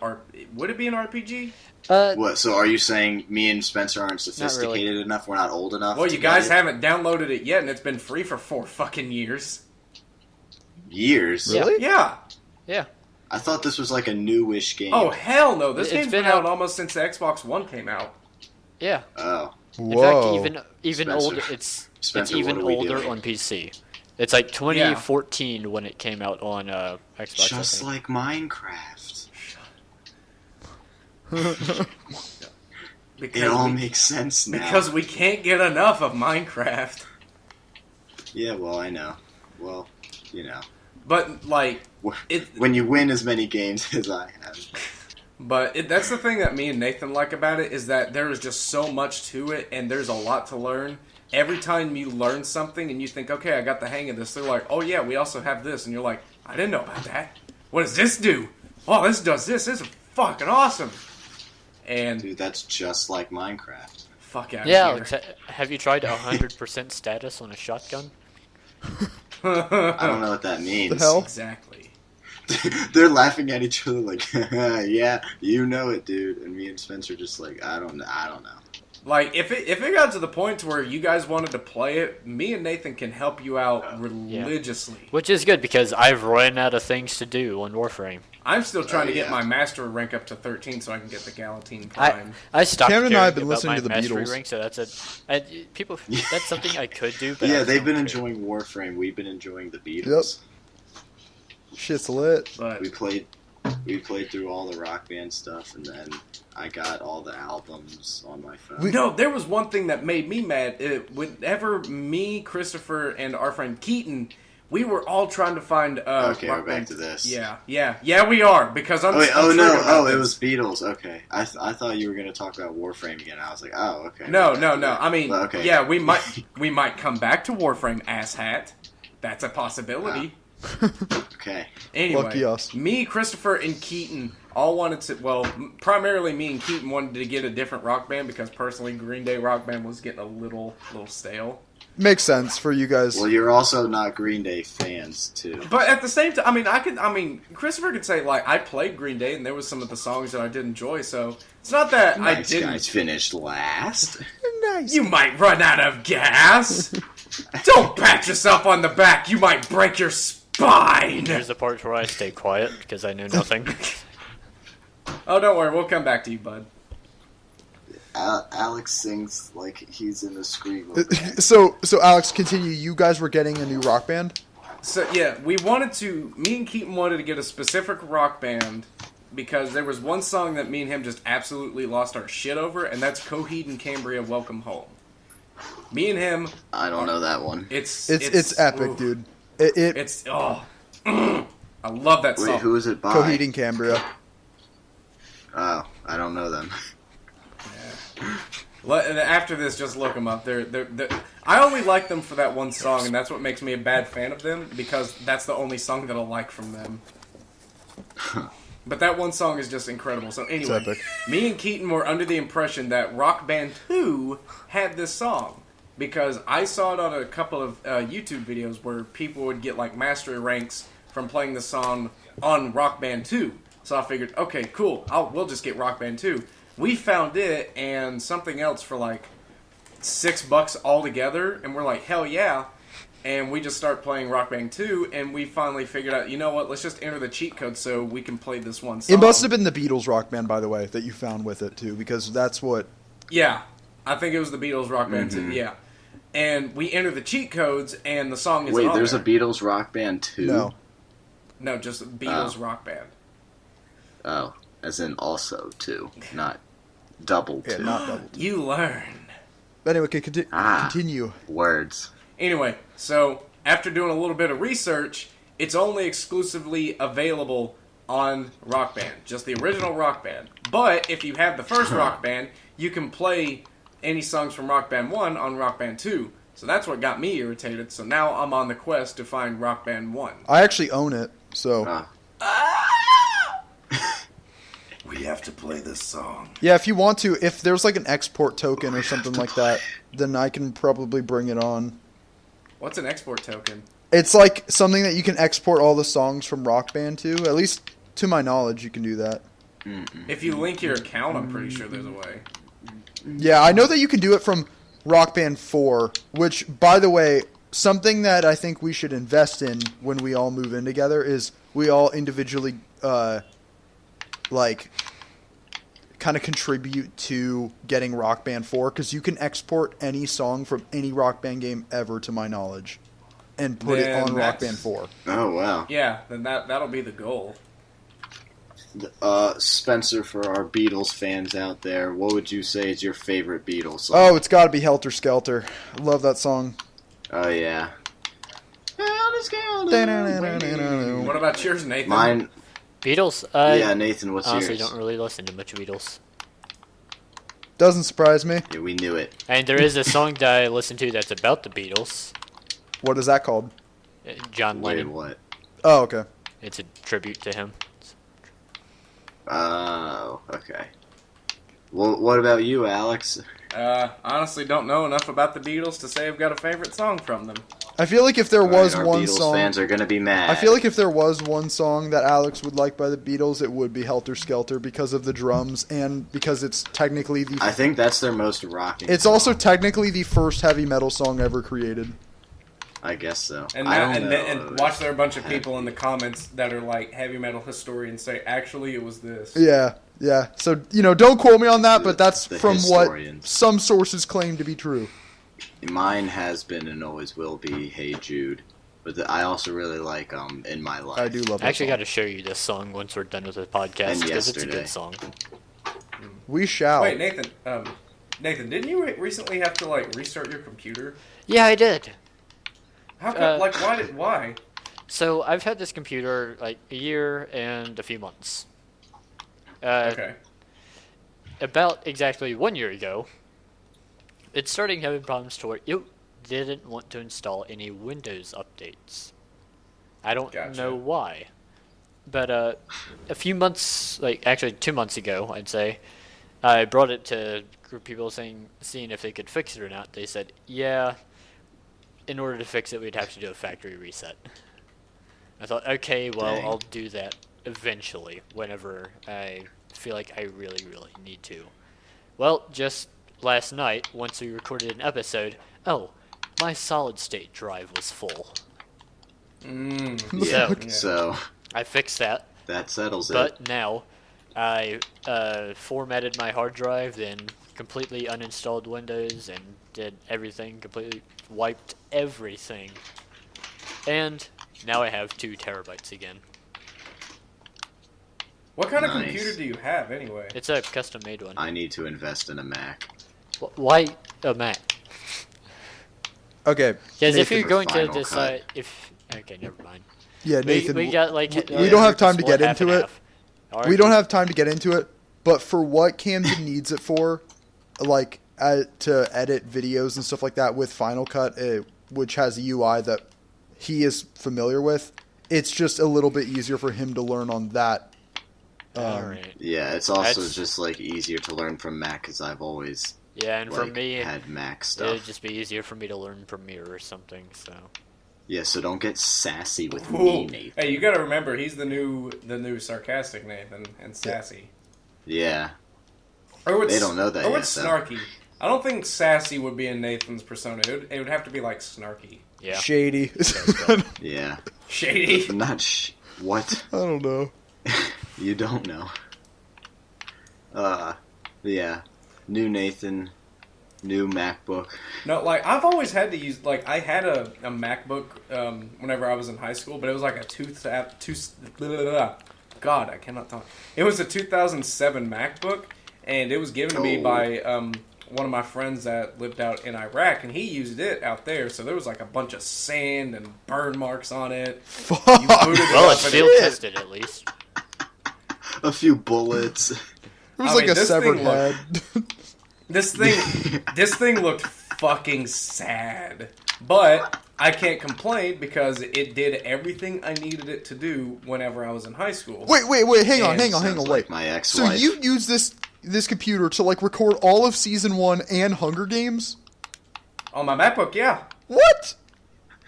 B: Would it be an RPG?
C: What? So are you saying me and Spencer aren't sophisticated enough? We're not old enough.
B: Well, you guys haven't downloaded it yet, and it's been free for 4 fucking years.
C: Years?
D: Really?
B: Yeah.
A: Yeah.
C: I thought this was like a newish game.
B: Oh hell no! This game's been out almost since the Xbox One came out.
C: Yeah. Oh.
A: In fact, even older. It's even older on PC. It's like 2014 when it came out on Xbox.
C: Just like Minecraft. It all makes sense now.
B: Because we can't get enough of Minecraft.
C: Yeah, well, I know. Well, you know.
B: But
C: when you win as many games as I have.
B: But that's the thing that me and Nathan like about it, is that there is just so much to it, and there's a lot to learn. Every time you learn something and you think, okay, I got the hang of this, they're like, oh yeah, we also have this. And you're like, I didn't know about that. What does this do? Oh, this does this. This is fucking awesome. And
C: dude, that's just like Minecraft.
B: Fuck out
A: of here. Have you tried 100% status on a shotgun?
C: I don't know what that means.
D: The hell?
B: Exactly.
C: They're laughing at each other like, yeah, you know it, dude. And me and Spencer just like, I don't know.
B: Like, if it got to the point to where you guys wanted to play it, me and Nathan can help you out religiously.
A: Yeah. Which is good, because I've run out of things to do on Warframe.
B: I'm still trying to get my master rank up to 13 so I can get the Galatine Prime.
A: I stopped
D: Cameron and I have been
A: about
D: listening
A: my
D: to the
A: mastery
D: Beatles.
A: Rank, so that's something I could do. But
C: yeah, they've been enjoying Warframe. We've been enjoying the Beatles.
D: Yep. Shit's lit.
B: But
C: we played through all the Rock Band stuff, and then I got all the albums on my phone.
B: No, there was one thing that made me mad. Whenever me, Christopher, and our friend Keaton, we were all trying to find.
C: Okay,
B: Rock
C: we're back
B: Band.
C: to this.
B: Yeah, we are, because I'm.
C: It was Beatles. Okay, I thought you were going to talk about Warframe again. I was like, oh, okay.
B: No. I mean,
C: okay.
B: Yeah, we might come back to Warframe, asshat. That's a possibility.
C: Okay.
B: Anyway,
D: lucky us.
B: Me, Christopher, and Keaton all wanted to. Well, primarily me and Keaton wanted to get a different Rock Band because personally, Green Day Rock Band was getting a little stale.
D: Makes sense for you guys.
C: Well, you're also not Green Day fans too.
B: But at the same time, Christopher could say I played Green Day and there was some of the songs that I did enjoy. So it's not that I didn't.
C: Guys finished last.
D: Nice.
B: You might run out of gas. Don't pat yourself on the back. You might break your spine.
A: Here's the part where I stay quiet because I know nothing.
B: Oh, don't worry. We'll come back to you, bud.
C: Alex sings like he's in a scream.
D: So Alex, continue. You guys were getting a new rock band?
B: So, yeah, me and Keaton wanted to get a specific rock band because there was one song that me and him just absolutely lost our shit over, and that's Coheed and Cambria, Welcome Home. Me and him...
C: I don't know that one.
D: It's epic,
B: ooh.
D: dude.
B: I love that song.
C: Wait, who is it by?
D: Coheed and Cambria.
C: Oh, I don't know them.
B: After this, just look them up. I only like them for that one song, and that's what makes me a bad fan of them, because that's the only song that I like from them. But that one song is just incredible. So anyway, me and Keaton were under the impression that Rock Band 2 had this song, because I saw it on a couple of YouTube videos where people would get like mastery ranks from playing the song on Rock Band 2. So I figured, okay, cool, we'll just get Rock Band 2. We found it and something else for like $6 altogether, and we're like, hell yeah. And we just start playing Rock Band 2, and we finally figured out, you know what, let's just enter the cheat code so we can play this one song.
D: It must have been the Beatles Rock Band, by the way, that you found with it, too, because that's what...
B: Yeah, I think it was the Beatles Rock Band 2, yeah. And we enter the cheat codes, and the song is
C: Wait, there's a Beatles Rock Band 2?
B: No, just Beatles Rock Band.
C: Oh, as in also 2, not double 2.
D: Yeah, not double 2.
B: You learn.
D: But anyway, continue.
C: Words.
B: Anyway, so after doing a little bit of research, it's only exclusively available on Rock Band, just the original Rock Band. But if you have the first Rock Band, you can play any songs from Rock Band 1 on Rock Band 2. So that's what got me irritated. So now I'm on the quest to find Rock Band 1.
D: I actually own it, so...
B: We have to play this song.
D: Yeah, if you want to, if there's like an export token or something like that, then I can probably bring it on.
B: What's an export token?
D: It's like something that you can export all the songs from Rock Band to. At least to my knowledge, you can do that.
B: If you link your account, I'm pretty sure there's a way.
D: Yeah, I know that you can do it from Rock Band 4, which, by the way, something that I think we should invest in when we all move in together is we all individually, kind of contribute to getting Rock Band 4, because you can export any song from any Rock Band game ever, to my knowledge, and put it on Rock Band 4.
C: Oh, wow.
B: Yeah, then that'll be the goal.
C: Spencer, for our Beatles fans out there, what would you say is your favorite Beatles song?
D: Oh, it's got to be Helter Skelter. I love that song.
C: Oh, yeah. Helter Skelter.
B: What about yours, Nathan?
C: Mine...
A: Beatles?
C: Yeah, Nathan, what's
A: honestly
C: yours?
A: Don't really listen to much Beatles.
D: Doesn't surprise me.
C: Yeah, we knew it.
A: And there is a song that I listen to that's about the Beatles.
D: What is that called?
A: John
C: Wait,
A: Lennon.
C: what?
D: Oh, okay.
A: It's a tribute to him.
C: Oh, okay. Well, what about you, Alex?
B: Honestly don't know enough about the Beatles to say I've got a favorite song from them.
D: I feel like if there was
C: our
D: one
C: Beatles
D: song...
C: fans are gonna be mad.
D: I feel like if there was one song that Alex would like by the Beatles, it would be Helter Skelter, because of the drums and because it's technically the...
C: I think that's their most rocking
D: It's
C: song.
D: also technically the first heavy metal song ever created.
C: I guess so.
B: And
C: I don't know.
B: and watch there are a bunch of people in the comments that are like heavy metal historians say, actually it was this.
D: Yeah. So, don't quote me on that, but that's
C: The
D: from
C: historians.
D: what some sources claim to be true.
C: Mine has been and always will be Hey Jude. But I also really like In My Life.
D: I do love that
A: I actually
D: song.
A: got to show you this song once we're done with the podcast,
C: And
A: because it's a
C: yesterday.
A: good song.
D: We shall.
B: Wait, Nathan, didn't you recently have to restart your computer?
A: Yeah, I did.
B: How come? Why?
A: So I've had this computer a year and a few months.
B: Okay.
A: About exactly 1 year ago, it's starting having problems to where it didn't want to install any Windows updates. I don't know why. But a few months, actually 2 months ago, I'd say, I brought it to a group of people seeing if they could fix it or not. They said, yeah, in order to fix it, we'd have to do a factory reset. I thought, okay, well,
C: Dang.
A: I'll do that eventually, whenever I feel like I really, really need to. Well, just last night, once we recorded an episode, oh, my solid-state drive was full.
C: Yeah, so
A: I fixed that.
C: that settles it.
A: But now, I formatted my hard drive, then completely uninstalled Windows and did everything, completely wiped everything. And now I have 2 terabytes again.
B: What kind of
C: Nice.
B: computer do you have, anyway?
A: It's a custom-made one.
C: I need to invest in a Mac.
A: Why a Mac?
D: Okay.
A: Because if
C: Nathan
A: you're
C: for
A: going to
C: Final
A: decide... Okay, never mind.
D: Yeah, Nathan.
A: We got like...
D: we don't have time to
A: split
D: get
A: half
D: into
A: and
D: it.
A: half.
D: We don't have time to get into it, but for what Camden needs it for, like to edit videos and stuff like that with Final Cut, which has a UI that he is familiar with, it's just a little bit easier for him to learn on that.
A: Alright.
C: Yeah, it's also
A: That's-
C: just like easier to learn from Mac because I've always
A: Yeah, and for
C: like,
A: me,
C: had Mac
A: it
C: stuff.
A: would just be easier for me to learn Premiere or something, so...
C: Yeah, so don't get sassy with
B: Ooh.
C: me, Nathan.
B: Hey, you gotta remember, he's the new sarcastic Nathan and sassy.
C: Yeah,
B: Or what's,
C: They don't know that
B: Or
C: yet,
B: what's
C: though.
B: snarky? I don't think sassy would be in Nathan's persona. It would have to be like snarky.
A: Yeah.
D: Shady.
C: yeah.
B: Shady.
C: But not what?
D: I don't know.
C: You don't know. Yeah. New Nathan, new MacBook.
B: No, like, I've always had to use, like, I had a MacBook whenever I was in high school, but it was like a God, I cannot talk. It was a 2007 MacBook, and it was given to me by one of my friends that lived out in Iraq, and he used it out there, so there was like a bunch of sand and burn marks on it. You booted it
A: Well,
B: up
A: it's
B: and
A: field tested at least.
C: A few bullets.
D: It was
B: I
D: like
B: mean,
D: a
B: this
D: severed
B: thing
D: head.
B: This thing looked fucking sad. But I can't complain because it did everything I needed it to do whenever I was in high school.
D: Wait, hang on,
C: Sounds
D: wait.
C: like my ex-wife.
D: So you use this computer to like record all of season 1 and Hunger Games?
B: On my MacBook, yeah.
D: What?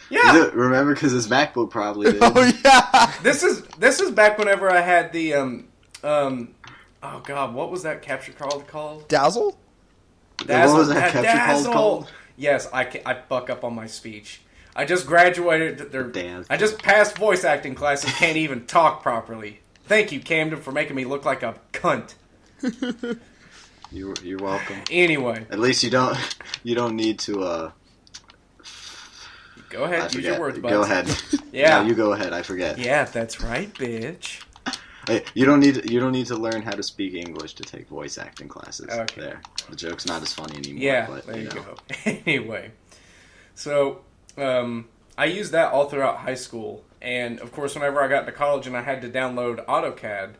B: Yeah.
C: Remember, because his MacBook probably did.
D: Oh yeah.
B: This is back whenever I had the oh god, what was that capture card called?
D: Dazzle?
C: What was that capture
B: Dazzle.
C: called?
B: Yes, I fuck up on my speech. I just graduated.
C: Dazzle.
B: I just passed voice acting classes. Can't even talk properly. Thank you, Camden, for making me look like a cunt.
C: You're welcome.
B: Anyway,
C: At least you don't need to.
B: go
C: I
B: ahead. Use
C: forget.
B: your words, bud.
C: Go ahead.
B: Yeah.
C: No, you go ahead. I forget.
B: Yeah, that's right, bitch.
C: Hey, you don't need to learn how to speak English to take voice acting classes.
B: Okay.
C: There, the joke's not as funny anymore.
B: Yeah,
C: but,
B: there you
C: know.
B: go. Anyway, so I used that all throughout high school, and of course, whenever I got into college and I had to download AutoCAD,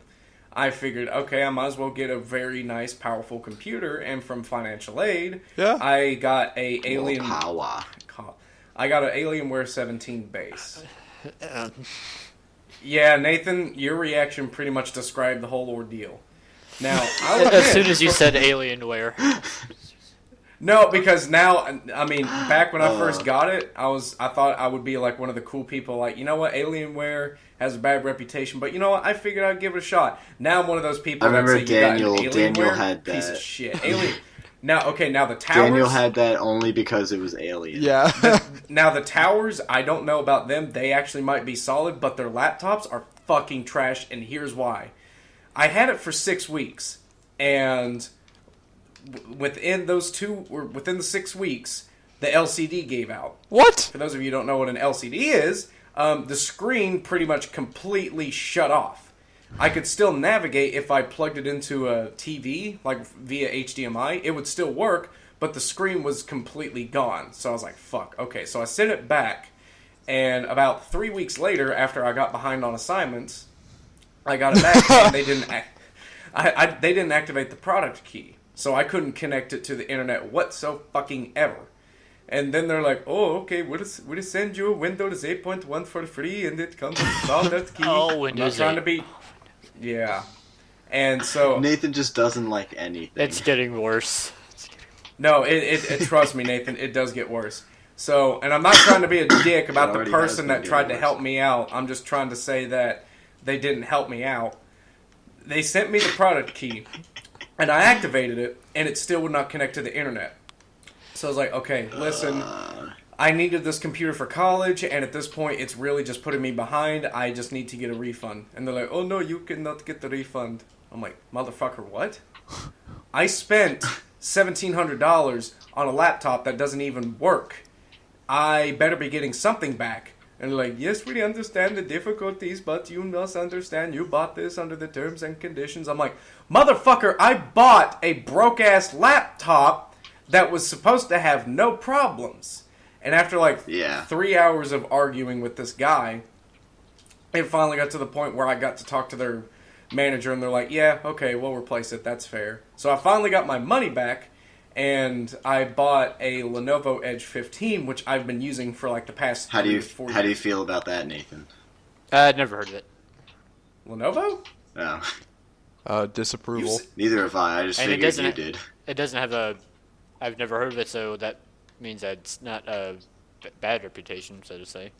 B: I figured, okay, I might as well get a very nice, powerful computer. And from financial aid,
D: Yeah.
B: I got a Alien.
C: Power.
B: I got an Alienware 17 base. Yeah, Nathan, your reaction pretty much described the whole ordeal. Now, I'll
A: As soon
B: admit-
A: as you said Alienware.
B: No, because now, I mean, back when I first got it, I thought I would be like one of the cool people, like, you know what, Alienware has a bad reputation, but you know what, I figured I'd give it a shot. Now I'm one of those people
C: I remember
B: that say
C: Daniel-
B: you got an
C: Daniel
B: Alienware,
C: had
B: piece
C: that.
B: of shit. Now the towers.
C: Daniel had that only because it was Alien.
D: Yeah.
B: Now the towers, I don't know about them. They actually might be solid, but their laptops are fucking trash, and here's why. I had it for 6 weeks, and within the 6 weeks, the LCD gave out.
D: What?
B: For those of you who don't know what an LCD is, the screen pretty much completely shut off. I could still navigate if I plugged it into a TV, like via HDMI. It would still work, but the screen was completely gone. So I was like, fuck. Okay, so I sent it back, and about 3 weeks later, after I got behind on assignments, I got it back, and they didn't they didn't activate the product key. So I couldn't connect it to the internet whatsoever. And then they're like, oh, okay, we'll send you a Windows 8.1 for free, and it comes with product key.
A: Oh, Windows
B: I'm not trying
A: 8.
B: to be... Yeah. And so...
C: Nathan just doesn't like anything.
A: It's getting worse.
B: No, it trust me, Nathan, it does get worse. So, and I'm not trying to be a dick about the
C: already has
B: person
C: been
B: that tried to
C: getting
B: help
C: worse.
B: me out. I'm just trying to say that they didn't help me out. They sent me the product key, And I activated it, and it still would not connect to the internet. So I was like, okay, listen, I needed this computer for college, and at this point, it's really just putting me behind. I just need to get a refund. And they're like, oh, no, you cannot get the refund. I'm like, motherfucker, what? I spent $1,700 on a laptop that doesn't even work. I better be getting something back. And they're like, yes, we understand the difficulties, but you must understand you bought this under the terms and conditions. I'm like, motherfucker, I bought a broke-ass laptop that was supposed to have no problems. And after 3 hours of arguing with this guy, it finally got to the point where I got to talk to their manager, and they're like, yeah, okay, we'll replace it, that's fair. So I finally got my money back, and I bought a Lenovo Edge 15, which I've been using for the past 4 years.
C: How do you feel about that, Nathan?
A: I'd never heard of it.
B: Lenovo?
C: No.
D: Disapproval.
C: Neither have I. I just
A: And
C: figured you did.
A: It doesn't have a... I've never heard of it, so that means that it's not a bad reputation, so to say.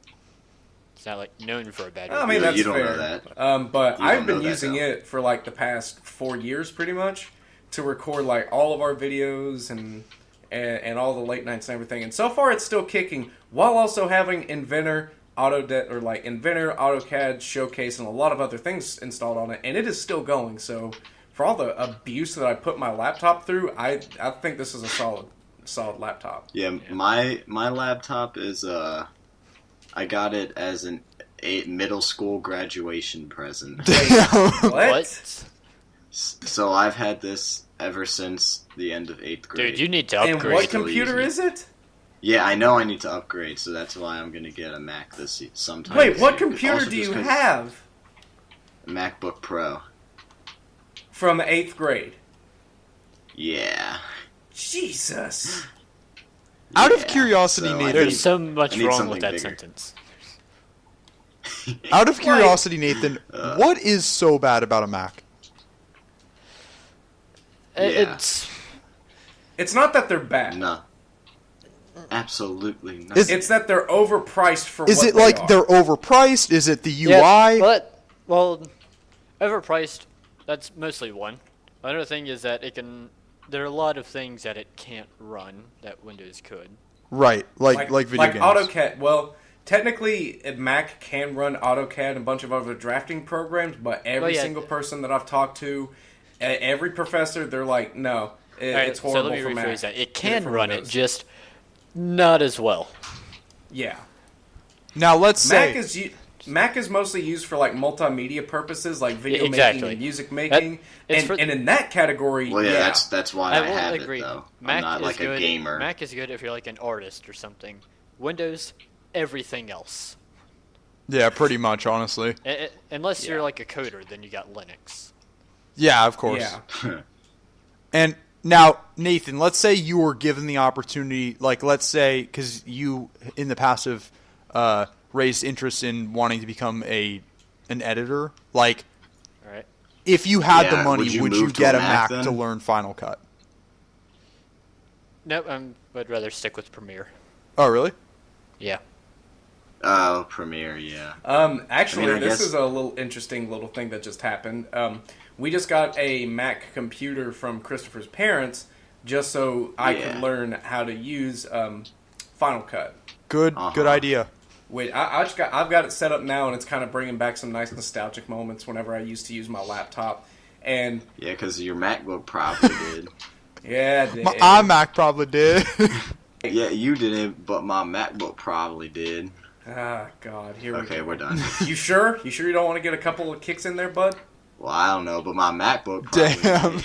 A: It's not known for a bad reputation.
B: I mean, that's
C: you don't
B: fair.
C: know that.
B: But
C: You
B: I've
C: don't
B: been
C: know that,
B: using
C: though.
B: it for the past 4 years, pretty much, to record all of our videos and all the late nights and everything. And so far, it's still kicking, while also having Inventor, Inventor, AutoCAD, Showcase, and a lot of other things installed on it. And it is still going. So for all the abuse that I put my laptop through, I think this is a solid laptop.
C: Yeah, my laptop is I got it as a middle school graduation present.
B: What?
C: So I've had this ever since the end of 8th grade.
A: Dude, you need to upgrade.
B: And what computer is it?
C: Yeah, I know I need to upgrade, so that's why I'm gonna get a Mac sometime.
B: Wait, what
C: soon.
B: computer
C: Also
B: do
C: just
B: you
C: 'cause-
B: have
C: A MacBook Pro.
B: from 8th grade?
C: Yeah.
B: Jesus.
D: Out of
C: Yeah,
D: curiosity,
C: so I
D: Nathan.
A: There's so much
C: I need
A: wrong
C: something
A: with that
C: bigger.
A: sentence.
D: Out of curiosity, Nathan, what is so bad about a Mac?
C: Yeah.
B: It's not that they're bad.
C: No. Absolutely not.
D: Is
B: It's that they're overpriced for
D: Is
B: what
D: it
B: they
D: like
B: are.
D: they're overpriced? Is it the UI?
A: Yeah, well, overpriced, that's mostly one. Another thing is that there are a lot of things that it can't run that Windows could.
D: Right, like video games.
B: AutoCAD. Well, technically, Mac can run AutoCAD and a bunch of other drafting programs, but every single person that I've talked to, every professor, they're like, no, it's horrible
A: so let me
B: for
A: rephrase
B: Mac.
A: that. It
B: Get
A: can
B: for
A: run
B: Windows.
A: it, just not as well.
B: Yeah.
D: Now let's say
B: Mac is mostly used for multimedia purposes, like video
A: Exactly.
B: making and music making, and in that category,
C: Well, yeah, that's why I
A: will
C: have
A: agree.
C: it though.
A: Mac
C: I'm not
A: is
C: like
A: good.
C: a gamer.
A: Mac is good if you're an artist or something. Windows, everything else.
D: yeah, pretty much, honestly.
B: Yeah.
A: Unless you're a coder, then you got Linux.
D: Yeah, of course.
B: Yeah.
D: And now, Nathan, let's say you were given the opportunity, let's say, because you in the past have raised interest in wanting to become an editor.
A: All right.
D: If you had the
C: Yeah,
D: money,
C: would you
D: would you
C: move to
D: get
C: a
D: a
C: Mac
D: Mac
C: then?
D: to learn Final Cut?
A: Nope, I'd rather stick with Premiere.
D: Oh, really?
A: Yeah.
C: Oh, Premiere, yeah.
B: Actually,
C: I mean, I
B: this
C: guess-
B: is a little interesting little thing that just happened. We just got a Mac computer from Christopher's parents just so I could learn how to use Final Cut.
D: Good idea.
B: Wait, I've got it set up now, and it's kind of bringing back some nice nostalgic moments whenever I used to use my laptop. And
C: Yeah, because your MacBook probably did.
B: yeah, it
D: My
B: did.
D: iMac probably did.
C: Yeah, you didn't, but my MacBook probably did.
B: Ah, God, here we go.
C: Okay, we're done.
B: You sure? You sure you don't want to get a couple of kicks in there, bud?
C: Well, I don't know, but my MacBook probably
D: Damn.
C: did.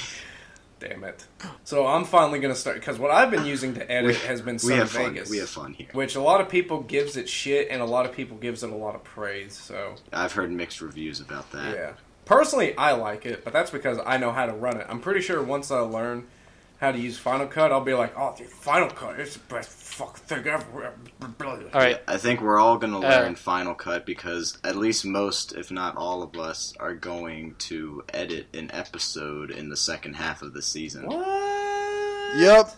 B: Damn it. So I'm finally going to start, because what I've been using to edit has been
C: We
B: Sun
C: have fun.
B: Vegas.
C: We have fun here.
B: Which a lot of people gives it shit, and a lot of people gives it a lot of praise, so,
C: I've heard mixed reviews about that.
B: yeah. Personally, I like it, but that's because I know how to run it. I'm pretty sure once I learn how to use Final Cut, I'll be like, oh, dude, Final Cut is the best fucking thing ever.
A: All right.
C: I think we're all going to learn Final Cut because at least most, if not all of us, are going to edit an episode in the second half of the season.
B: What?
D: Yep.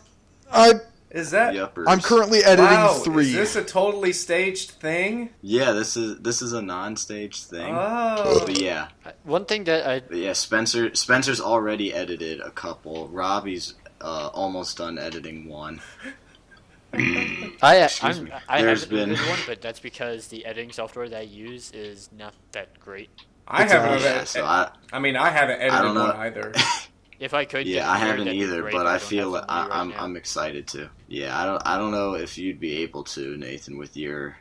B: Is that?
C: Yuppers.
D: I'm currently editing
B: Wow,
D: 3.
B: is this a totally staged thing?
C: Yeah, this is a non-staged thing.
B: Oh.
C: But yeah,
A: One thing that I
C: but yeah. Spencer's already edited a couple. Robbie's almost done editing one. Excuse me.
A: I
C: There's
A: haven't
C: been
A: edited one, but that's because the editing software that I use is not that great.
B: I haven't.
C: yeah, so I
B: haven't edited
C: don't know.
B: one either.
A: If I could,
C: yeah
A: get
C: I
A: prepared,
C: haven't
A: that'd be
C: either,
A: great,
C: but
A: I
C: I
A: don't
C: feel
A: have somebody right now.
C: I'm excited to. Yeah, I don't know if you'd be able to, Nathan, with your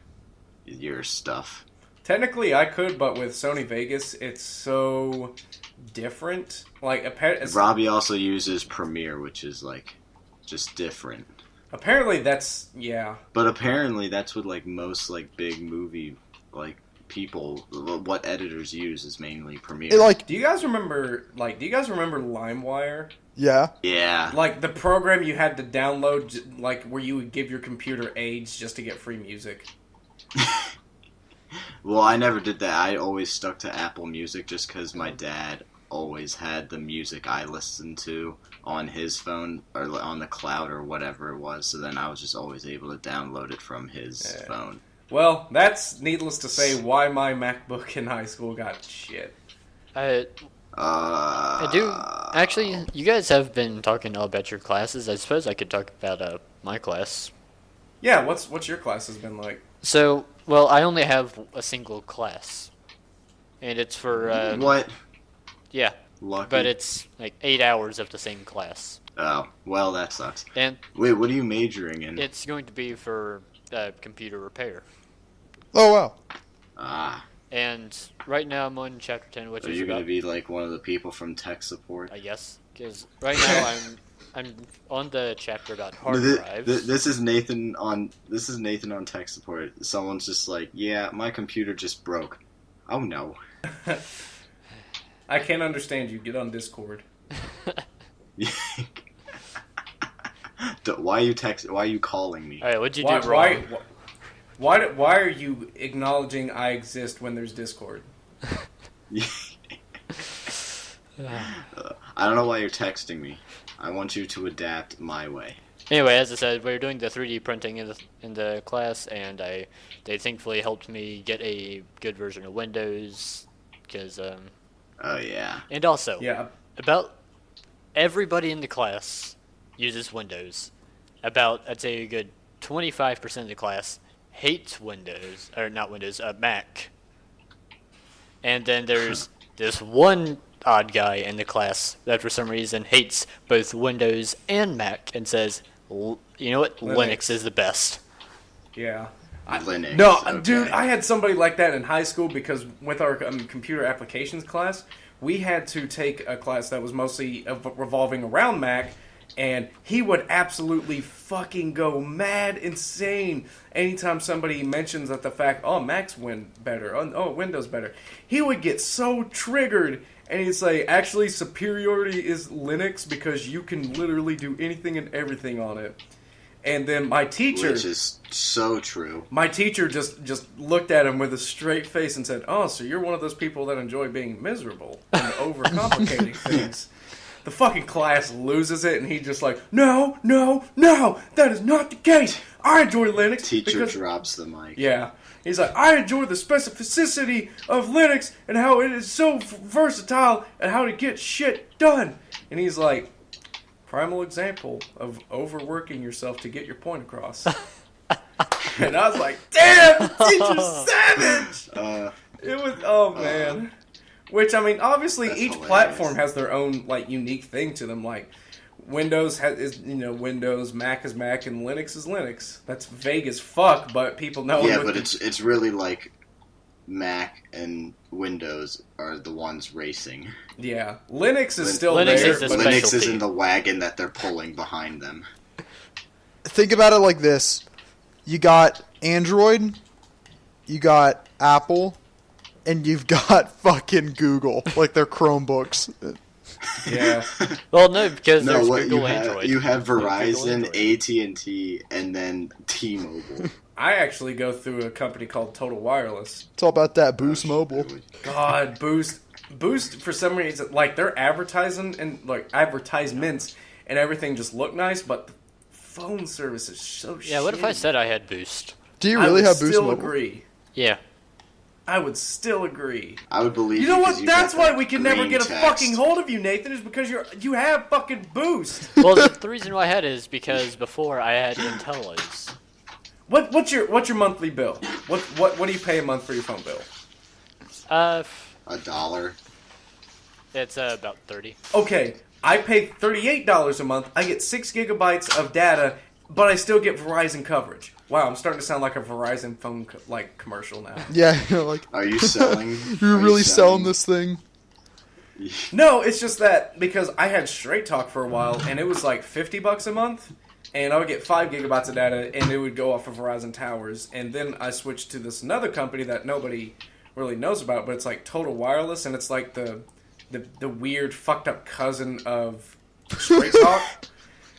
C: stuff.
B: Technically, I could, but with Sony Vegas, it's so different. Like,
C: Robbie also uses Premiere, which is like just different.
B: apparently that's
C: But apparently that's what like most like big movie like people what editors use is mainly Premiere.
B: Do you guys remember LimeWire?
D: Yeah.
C: Yeah.
B: Like the program you had to download, like where you would give your computer AIDS just to get free music.
C: Well, I never did that. I always stuck to Apple Music just because my dad always had the music I listened to on his phone or on the cloud or whatever it was. So then I was just always able to download it from his phone.
B: Well, that's needless to say why my MacBook in high school got shit.
A: I do actually. You guys have been talking all about your classes. I suppose I could talk about my class.
B: Yeah, what's your classes been like?
A: So, well, I only have a single class, and it's for
C: What?
A: yeah,
C: Lucky.
A: but it's like 8 hours of the same class,
C: Oh, well, that sucks.
A: and
C: Wait, what are you majoring in?
A: it's going to be for computer repair.
D: Oh, wow.
C: Ah,
A: And right now I'm on chapter 10, which
C: so
A: is
C: you're
A: about,
C: going to be like one of the people from tech support?
A: I guess, because right now I'm on the chapter about hard
C: Th-
A: drives.
C: This is Nathan on tech support. Someone's just like, yeah, my computer just broke. Oh no.
B: I can't understand you. Get on Discord.
C: Why are you calling me?
A: All right, what'd you do wrong?
B: Why are you acknowledging I exist when there's Discord?
C: I don't know why you're texting me. I want you to adapt my way.
A: Anyway, as I said, we were doing the 3D printing in the class, and they thankfully helped me get a good version of Windows, because
C: Oh yeah.
A: and also
B: Yeah.
A: about everybody in the class uses Windows. About I'd say a good 25% of the class hates Windows, or not Windows, Mac. And then there's this one odd guy in the class that for some reason hates both Windows and Mac and says, you know what, Linux is the best.
B: Yeah.
C: Linux.
B: No,
C: okay.
B: dude, I had somebody like that in high school because with our computer applications class, we had to take a class that was mostly revolving around Mac, and he would absolutely fucking go mad insane anytime somebody mentions that the fact, oh, Mac's better, oh, Windows better. He would get so triggered, and he'd say, actually, superiority is Linux because you can literally do anything and everything on it. And then my teacher...
C: Which is so true.
B: My teacher just looked at him with a straight face and said, oh, so you're one of those people that enjoy being miserable and overcomplicating things. The fucking class loses it, and he's just like, no, that is not the case. I enjoy Linux.
C: Teacher drops the mic.
B: Yeah. He's like, I enjoy the specificity of Linux and how it is so versatile and how to get shit done. And he's like, primal example of overworking yourself to get your point across. And I was like, damn, teacher's savage! It was, oh man. Which, I mean, obviously each
C: hilarious.
B: platform has their own, like, unique thing to them. Like, Windows is Windows, Mac is Mac, and Linux is Linux. That's vague as fuck, but people know.
C: Yeah, but it's really like Mac and Windows are the ones racing.
B: Yeah, Linux is still
A: Linux
B: there.
A: is the
B: but
C: Linux
A: specialty.
C: is in the wagon that they're pulling behind them.
D: Think about it like this. You got Android, you got Apple, and you've got fucking Google, like their Chromebooks.
B: Yeah.
A: Well, no, because
C: No,
A: there's
C: what
A: Google
C: you have,
A: Android.
C: you have
A: Google
C: Verizon,
A: Android.
C: AT&T, and then T-Mobile.
B: I actually go through a company called Total Wireless.
D: It's all about that Boost Mobile.
B: God, Boost for some reason, like their advertising and like advertisements and everything just look nice, but phone service is so shitty.
A: Yeah, what if I said I had Boost?
D: Do you really have Boost
B: still
D: Mobile?
B: agree.
A: Yeah.
B: I would still agree.
C: I would believe
B: You know
C: 'cause
B: what?
C: you
B: That's
C: got
B: why
C: that
B: we can never
C: green
B: get a
C: text.
B: fucking hold of you, Nathan, is because you have fucking Boost.
A: Well, the reason why I had it is because before I had Intellis.
B: What's your monthly bill? What do you pay a month for your phone bill?
C: $1.
A: It's about 30.
B: Okay, I pay $38 a month. I get 6 gigabytes of data, but I still get Verizon coverage. Wow, I'm starting to sound like a Verizon phone commercial now.
D: Yeah, like
C: Are you selling?
D: you're
C: are you
D: really selling this thing.
B: No, it's just that because I had Straight Talk for a while, and it was like $50 a month, and I would get 5 gigabytes of data, and it would go off of Verizon towers. And then I switched to this another company that nobody really knows about, but it's like Total Wireless, and it's like the weird fucked up cousin of Straight Talk.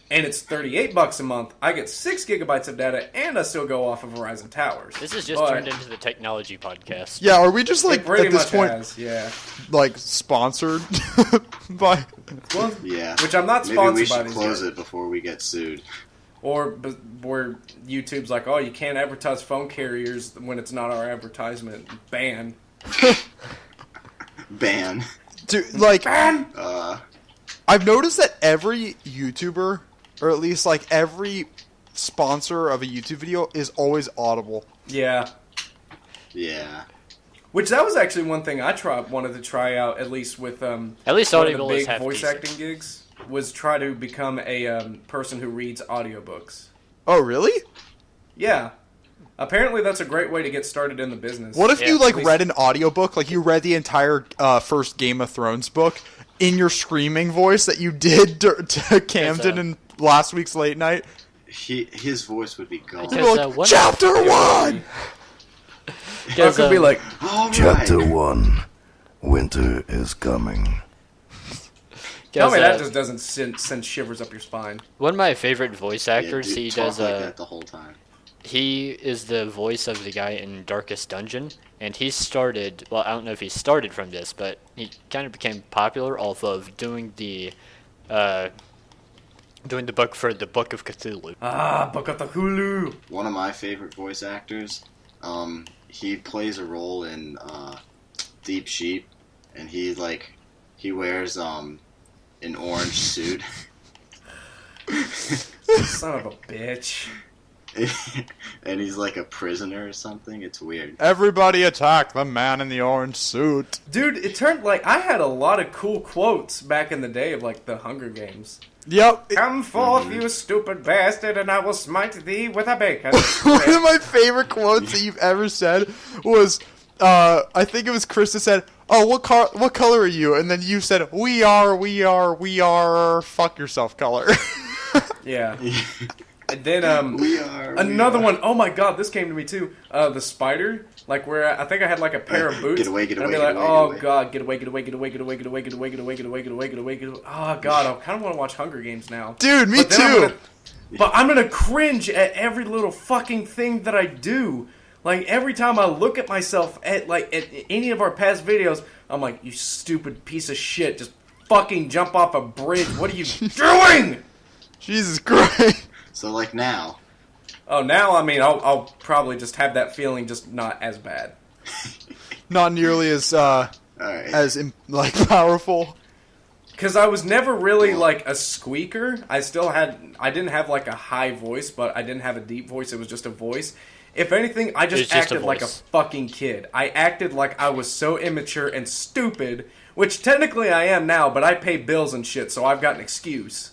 B: And it's $38 a month. I get 6 gigabytes of data, and I still go off of Verizon towers.
A: This has just turned into the technology podcast.
D: Yeah, are we just
B: It
D: like
B: pretty
D: at this
B: much
D: point
B: has, yeah.
D: like sponsored by?
B: Well,
C: Yeah.
B: which I'm not
C: Maybe
B: sponsored
C: we
B: by
C: should
B: these
C: close
B: yet.
C: it before we get sued.
B: Or where YouTube's like, oh, you can't advertise phone carriers when it's not our advertisement. Ban.
C: Ban.
D: Dude, like
B: Ban!
D: I've noticed that every YouTuber, or at least like every sponsor of a YouTube video, is always Audible.
B: Yeah.
C: Yeah.
B: Which that was actually one thing I wanted to try out, at least with
A: At least
B: one of the
A: Audible is
B: big
A: half
B: voice
A: decent.
B: acting gigs, was try to become a person who reads audiobooks.
D: Oh, really?
B: Yeah. Apparently that's a great way to get started in the business.
D: What if
A: Yeah,
D: you like
B: at least-
D: read an audiobook, like you read the entire first Game of Thrones book in your screaming voice that you did to Camden in last week's late night?
C: His voice would be gone.
A: Because,
D: You'd be like,
A: one-
D: Chapter 1!
B: It could be like,
C: All right.
E: Chapter 1. Winter is coming.
B: tell me
A: Because,
B: that just doesn't send shivers up your spine.
A: one of my favorite voice
C: Yeah,
A: actors,
C: dude,
A: he
C: talk
A: does
C: like that the whole time.
A: he is the voice of the guy in Darkest Dungeon, and he started, well, I don't know if he started from this, but he kind of became popular off of doing the book for the Book of Cthulhu.
B: Ah, Book of the Hulu.
C: One of my favorite voice actors, he plays a role in Deep Sheep, and he wears an orange suit.
B: Son of a bitch.
C: And he's like a prisoner or something. It's weird.
D: Everybody attack the man in the orange suit.
B: Dude, it turned like I had a lot of cool quotes back in the day of like the Hunger Games.
D: Yep.
B: Come forth, you stupid bastard, and I will smite thee with a bacon.
D: One of my favorite quotes that you've ever said was, I think it was Chris that said, "Oh, what color are you?" And then you said, we are, fuck yourself color."
B: Yeah. And then
C: We are
B: another one. Oh my god, this came to me too. The spider, like where I think I had like a pair of boots.
C: Get away, get
B: and I'd
C: away,
B: be like,
C: get away,
B: oh
C: get away.
B: god, get away, get away, get away, get away, get away, get away, get away, get away, get away, get away, get away. Oh god, I kind of want to watch Hunger Games now.
D: Dude, me
B: But then
D: too.
B: But I'm gonna cringe at every little fucking thing that I do. Like every time I look at myself at any of our past videos, I'm like, you stupid piece of shit, just fucking jump off a bridge. What are you doing?
D: Jesus Christ.
C: So like now,
B: Oh, now I mean I'll probably just have that feeling, just not as bad.
D: Not nearly as
C: all right.
D: like powerful.
B: Because I was never really like a squeaker. I didn't have like a high voice, but I didn't have a deep voice. It was just a voice. If anything, I
A: It's
B: just
A: just a
B: acted like a
A: voice.
B: fucking kid. I acted like I was so immature and stupid, which technically I am now, but I pay bills and shit, so I've got an excuse.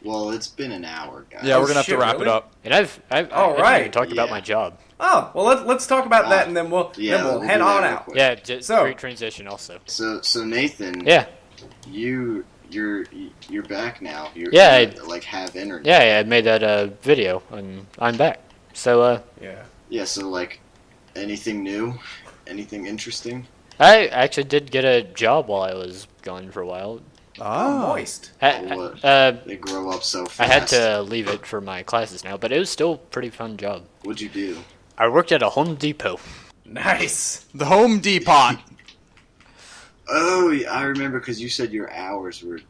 C: Well, it's been an hour, guys.
D: Yeah,
B: Oh,
D: we're gonna have
B: shit,
D: to wrap
B: really?
D: it up.
A: And I didn't
B: right.
A: even talk about
C: Yeah.
A: my job.
B: Oh, well, let's talk about that, and then we'll
C: we'll
B: head
C: do that
B: on
C: real
B: out.
C: quick.
A: Yeah, just
B: So-
A: great transition also.
C: So Nathan,
A: Yeah,
C: you're back now.
A: Yeah,
C: you like have internet.
A: yeah, I made that video, and I'm back. So,
B: Yeah.
C: Yeah. So like, anything new? Anything interesting?
A: I actually did get a job while I was gone for a while.
B: Moist.
C: What?
A: I
C: They grow up so fast.
A: had to leave it for my classes now, but it was still a pretty fun job.
C: What'd you do?
A: I worked at a Home Depot.
B: Nice.
D: The Home Depot.
C: Oh, yeah, I remember because you said your hours were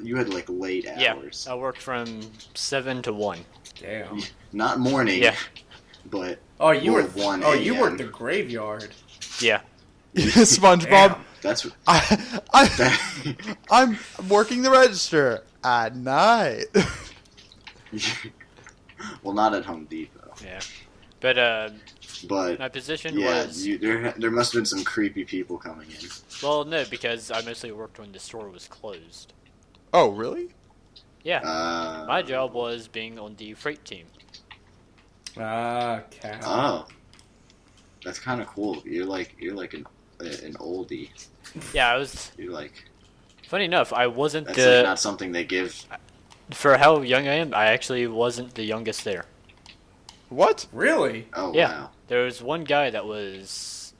C: you had like late
A: Yeah,
C: hours.
A: I worked from 7 to 1.
B: Damn.
C: Not morning.
A: Yeah.
C: But
B: Oh, you
C: well,
B: were
C: 1
B: Oh, you
C: a.m..
B: worked the graveyard.
A: Yeah.
D: SpongeBob.
B: Damn.
C: That's
D: I'm working the register at night.
C: well, not at Home Depot.
A: Yeah. But
C: But
A: my position
C: yeah,
A: was...
C: there must have been some creepy people coming in.
A: Well, no, because I mostly worked when the store was closed.
D: Oh, really?
A: Yeah. My job was being on the freight team.
B: Ah, cow.
C: Oh, that's kind of cool. You're like an oldie.
A: Yeah, I was...
C: You're like
A: Funny enough, I wasn't
C: that's
A: the...
C: like not something they give.
A: For how young I am, I actually wasn't the youngest there.
D: What?
B: Really?
C: Oh
A: Yeah.
C: wow,
A: There was one guy that was...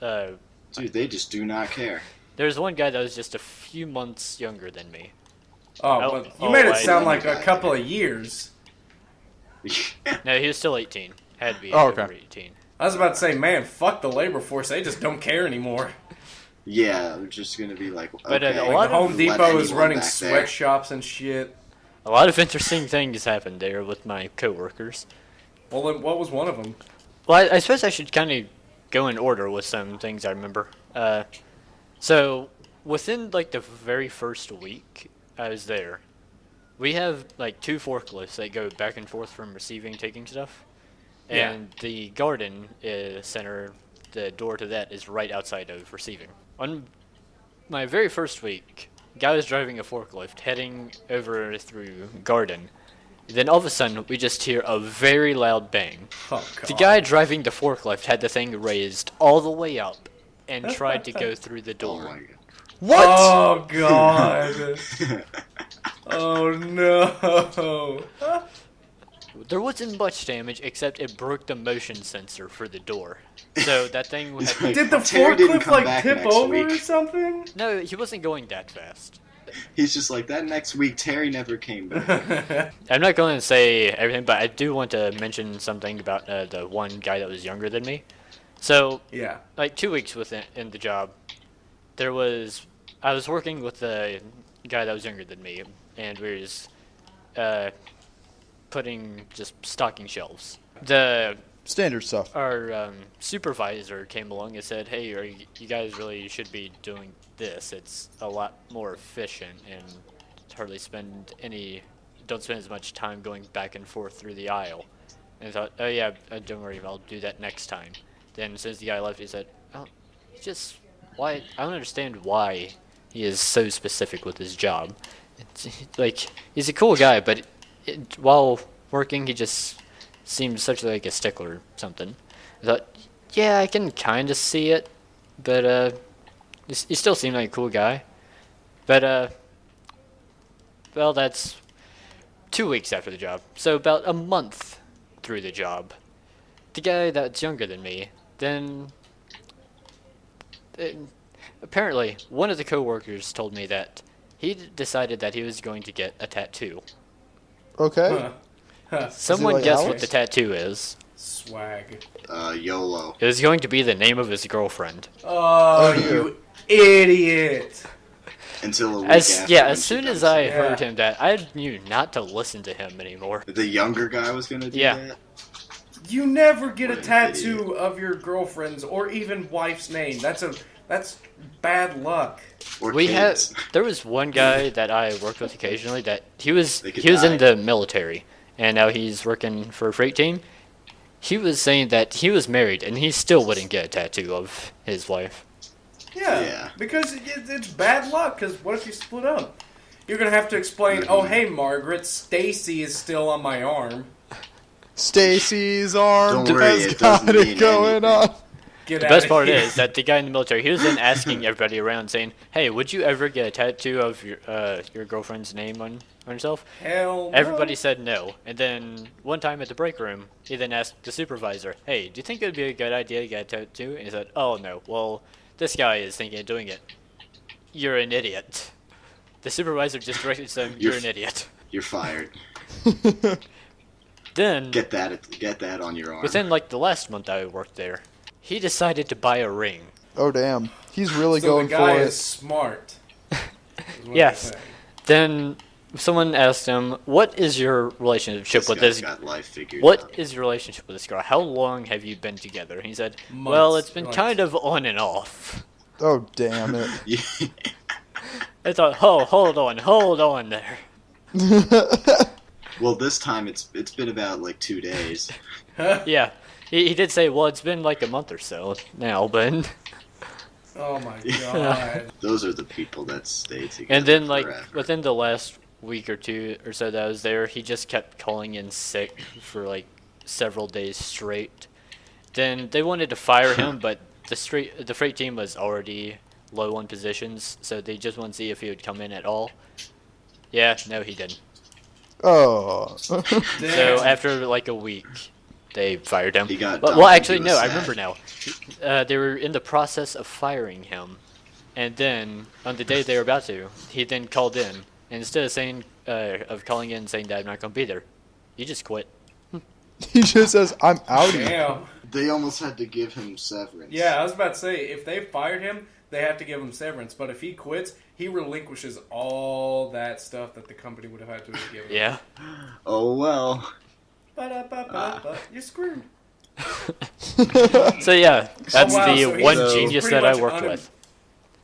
C: dude, they just do not care.
A: there was one guy that was just a few months younger than me.
B: Oh,
A: Oh,
B: well, you
A: oh,
B: made it
A: I
B: sound
C: know
B: like
C: that
B: a couple of years.
A: No, he was still 18. Had to be
D: Oh,
A: over
D: okay.
A: 18.
B: I was about to say, man, fuck the labor force. They just don't care anymore.
C: Yeah, they're just gonna be like, okay,
A: But, a
B: Like,
A: lot of-
B: Home
C: let
B: Depot is
C: anyone
B: running
C: back there.
B: sweatshops and shit.
A: A lot of interesting things happened there with my coworkers.
B: Well, then what was one of them?
A: Well, I suppose I should kind of go in order with some things I remember. So, within, like, the very first week I was there, we have, like, 2 forklifts that go back and forth from receiving, taking stuff.
B: Yeah.
A: And the garden center, the door to that is right outside of receiving. On my very first week, guy was driving a forklift heading over through garden. Then all of a sudden, we just hear a very loud bang.
B: Oh, God.
A: The guy driving the forklift had the thing raised all the way up and tried to go through the
C: Oh
A: door.
C: my god.
D: What?
B: Oh, God. Oh, no.
A: There wasn't much damage except it broke the motion sensor for the door. So that thing had like,
B: Did the
C: Terry didn't
B: forklift,
C: come
B: like,
C: back
B: tip
C: next
B: over
C: week.
B: or something?
A: no, he wasn't going that fast.
C: He's just like, that next week, Terry never came back.
A: I'm not going to say everything, but I do want to mention something about the one guy that was younger than me. So,
B: Yeah.
A: like 2 weeks in the job, I was working with a guy that was younger than me, and we was putting just stocking shelves.
D: Standard stuff.
A: Our supervisor came along and said, "Hey, you guys really should be doing this. It's a lot more efficient and don't spend as much time going back and forth through the aisle." And I thought, "Oh yeah, don't worry, I'll do that next time." Then since the guy left, he said, "Oh, why? I don't understand why he is so specific with his job. Like he's a cool guy, but while working, he just seems such like a stickler or something." I thought, yeah, I can kind of see it, but he still seemed like a cool guy. But well, that's 2 weeks after the job, so about a month through the job, the guy that's younger than me, then apparently one of the coworkers told me that he decided that he was going to get a tattoo.
D: Okay.
A: Someone
D: like
A: guess
D: Alex?
A: what the tattoo is.
B: Swag.
C: YOLO.
A: It was going to be the name of his girlfriend.
B: Oh, you idiot.
C: Until a week after. when
A: As
C: she
A: soon as
C: comes
A: I
C: in.
A: heard him that, I knew not to listen to him anymore.
C: The younger guy was gonna do
A: Yeah.
C: that?
B: You never get a
C: What an
B: tattoo
C: idiot.
B: of your girlfriend's or even wife's name. That's bad luck.
C: Or
A: We had
C: kids.
A: there was one guy that I worked with occasionally that he was
C: They could
A: in
C: die.
A: the military and now he's working for a freight team. He was saying that he was married and he still wouldn't get a tattoo of his wife.
B: Yeah. Because it's bad luck, because what if you split up? You're going to have to explain, oh, hey, Margaret, Stacy is still on my arm.
D: Stacy's arm
C: Don't worry,
D: has
C: it
D: got
C: doesn't
D: it
C: mean
D: going
C: anything.
D: on.
B: Get
A: The
B: out
A: best
B: of
A: part
B: here.
A: is that the guy in the military, he was then asking everybody around, saying, "Hey, would you ever get a tattoo of your girlfriend's name on yourself?"
B: Hell no.
A: Everybody said no. And then one time at the break room, he then asked the supervisor, "Hey, do you think it would be a good idea to get a tattoo?" And he said, "Oh no. Well, this guy is thinking of doing it. You're an idiot." The supervisor just directed to him, "You're an idiot."
C: You're fired.
A: Then
C: Get that on your arm.
A: within like the last month I worked there, he decided to buy a ring.
D: Oh damn, he's really
B: So
D: going
B: the guy
D: for
B: is
D: it.
B: smart. is what
A: Yes.
B: you're saying.
A: Then someone asked him, "What is your relationship with
C: guy's
A: this?
C: got life figured
A: What
C: out.
A: is your relationship with this girl? How long have you been together?" And he said, "Well,
B: Months.
A: it's been
B: Like-
A: kind of on and off."
D: Oh damn it!
C: Yeah.
A: I thought, "Oh, hold on there."
C: Well, this time it's been about like 2 days.
A: Yeah, he did say, "Well, it's been like a month or so now," but
B: Oh my god.
C: Those are the people that stay together.
A: and then like
C: forever.
A: within the last week or two or so that I was there, he just kept calling in sick for like several days straight. Then they wanted to fire him, but the freight team was already low on positions, so they just wanted to see if he would come in at all. Yeah, no, he didn't.
D: Oh.
A: So
B: Damn.
A: after like a week, they fired him.
C: He got
A: Well,
C: dumped
A: actually,
C: into
A: no,
C: a
A: I
C: sack.
A: remember now. They were in the process of firing him, and then on the day they were about to, he then called in, and instead of saying of calling in saying that I'm not gonna be there, he just quit.
D: He just says, "I'm out." Here."
B: Damn.
C: They almost had to give him severance.
B: Yeah, I was about to say, if they fired him, they have to give him severance. But if he quits, he relinquishes all that stuff that the company would have had to have given him.
A: Yeah.
C: Oh well.
B: Ba-da-ba-ba-ba. You're screwed.
A: So yeah, that's
B: wow,
A: the
B: so he's-
A: one
C: he's
A: genius
B: pretty
A: that I
B: much
A: worked with.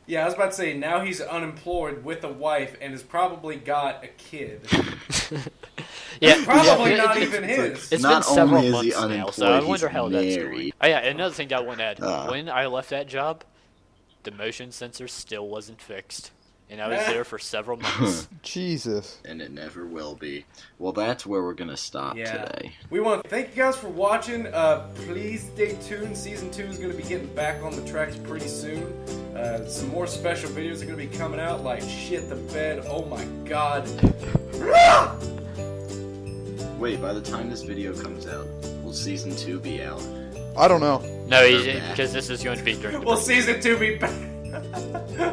B: Yeah, I was about to say, now he's unemployed with a wife and has probably got a kid.
A: Yeah.
B: Probably
A: yeah,
B: not
A: it-
B: even his.
A: It's
C: Not
A: been several
C: only is he
A: months now,
C: unemployed,
A: so I
C: he's
A: wonder how that's going.
C: married.
A: Oh yeah, another thing that I want to add.
C: Uh.
A: When I left that job, the motion sensor still wasn't fixed, and I was there for several months.
D: Jesus.
C: And it never will be. Well, that's where we're gonna stop
B: Yeah.
C: today.
B: We want to thank you guys for watching. Please stay tuned. Season 2 is going to be getting back on the tracks pretty soon. Some more special videos are going to be coming out, like Shit the Bed. Oh my god.
C: Wait, by the time this video comes out, will season 2 be out?
D: I don't know.
A: No,
C: They're back.
A: because this is going to be during the
B: Will
A: break.
B: season 2 be back?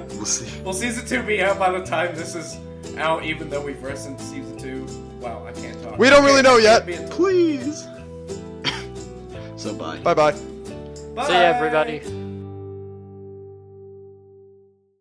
C: We'll see.
B: Will season 2 be out by the time this is out, even though we've wrestled season 2? Wow, I can't talk.
D: We don't really know yet.
C: Please. So bye.
D: Bye bye.
B: Bye.
A: See ya, everybody.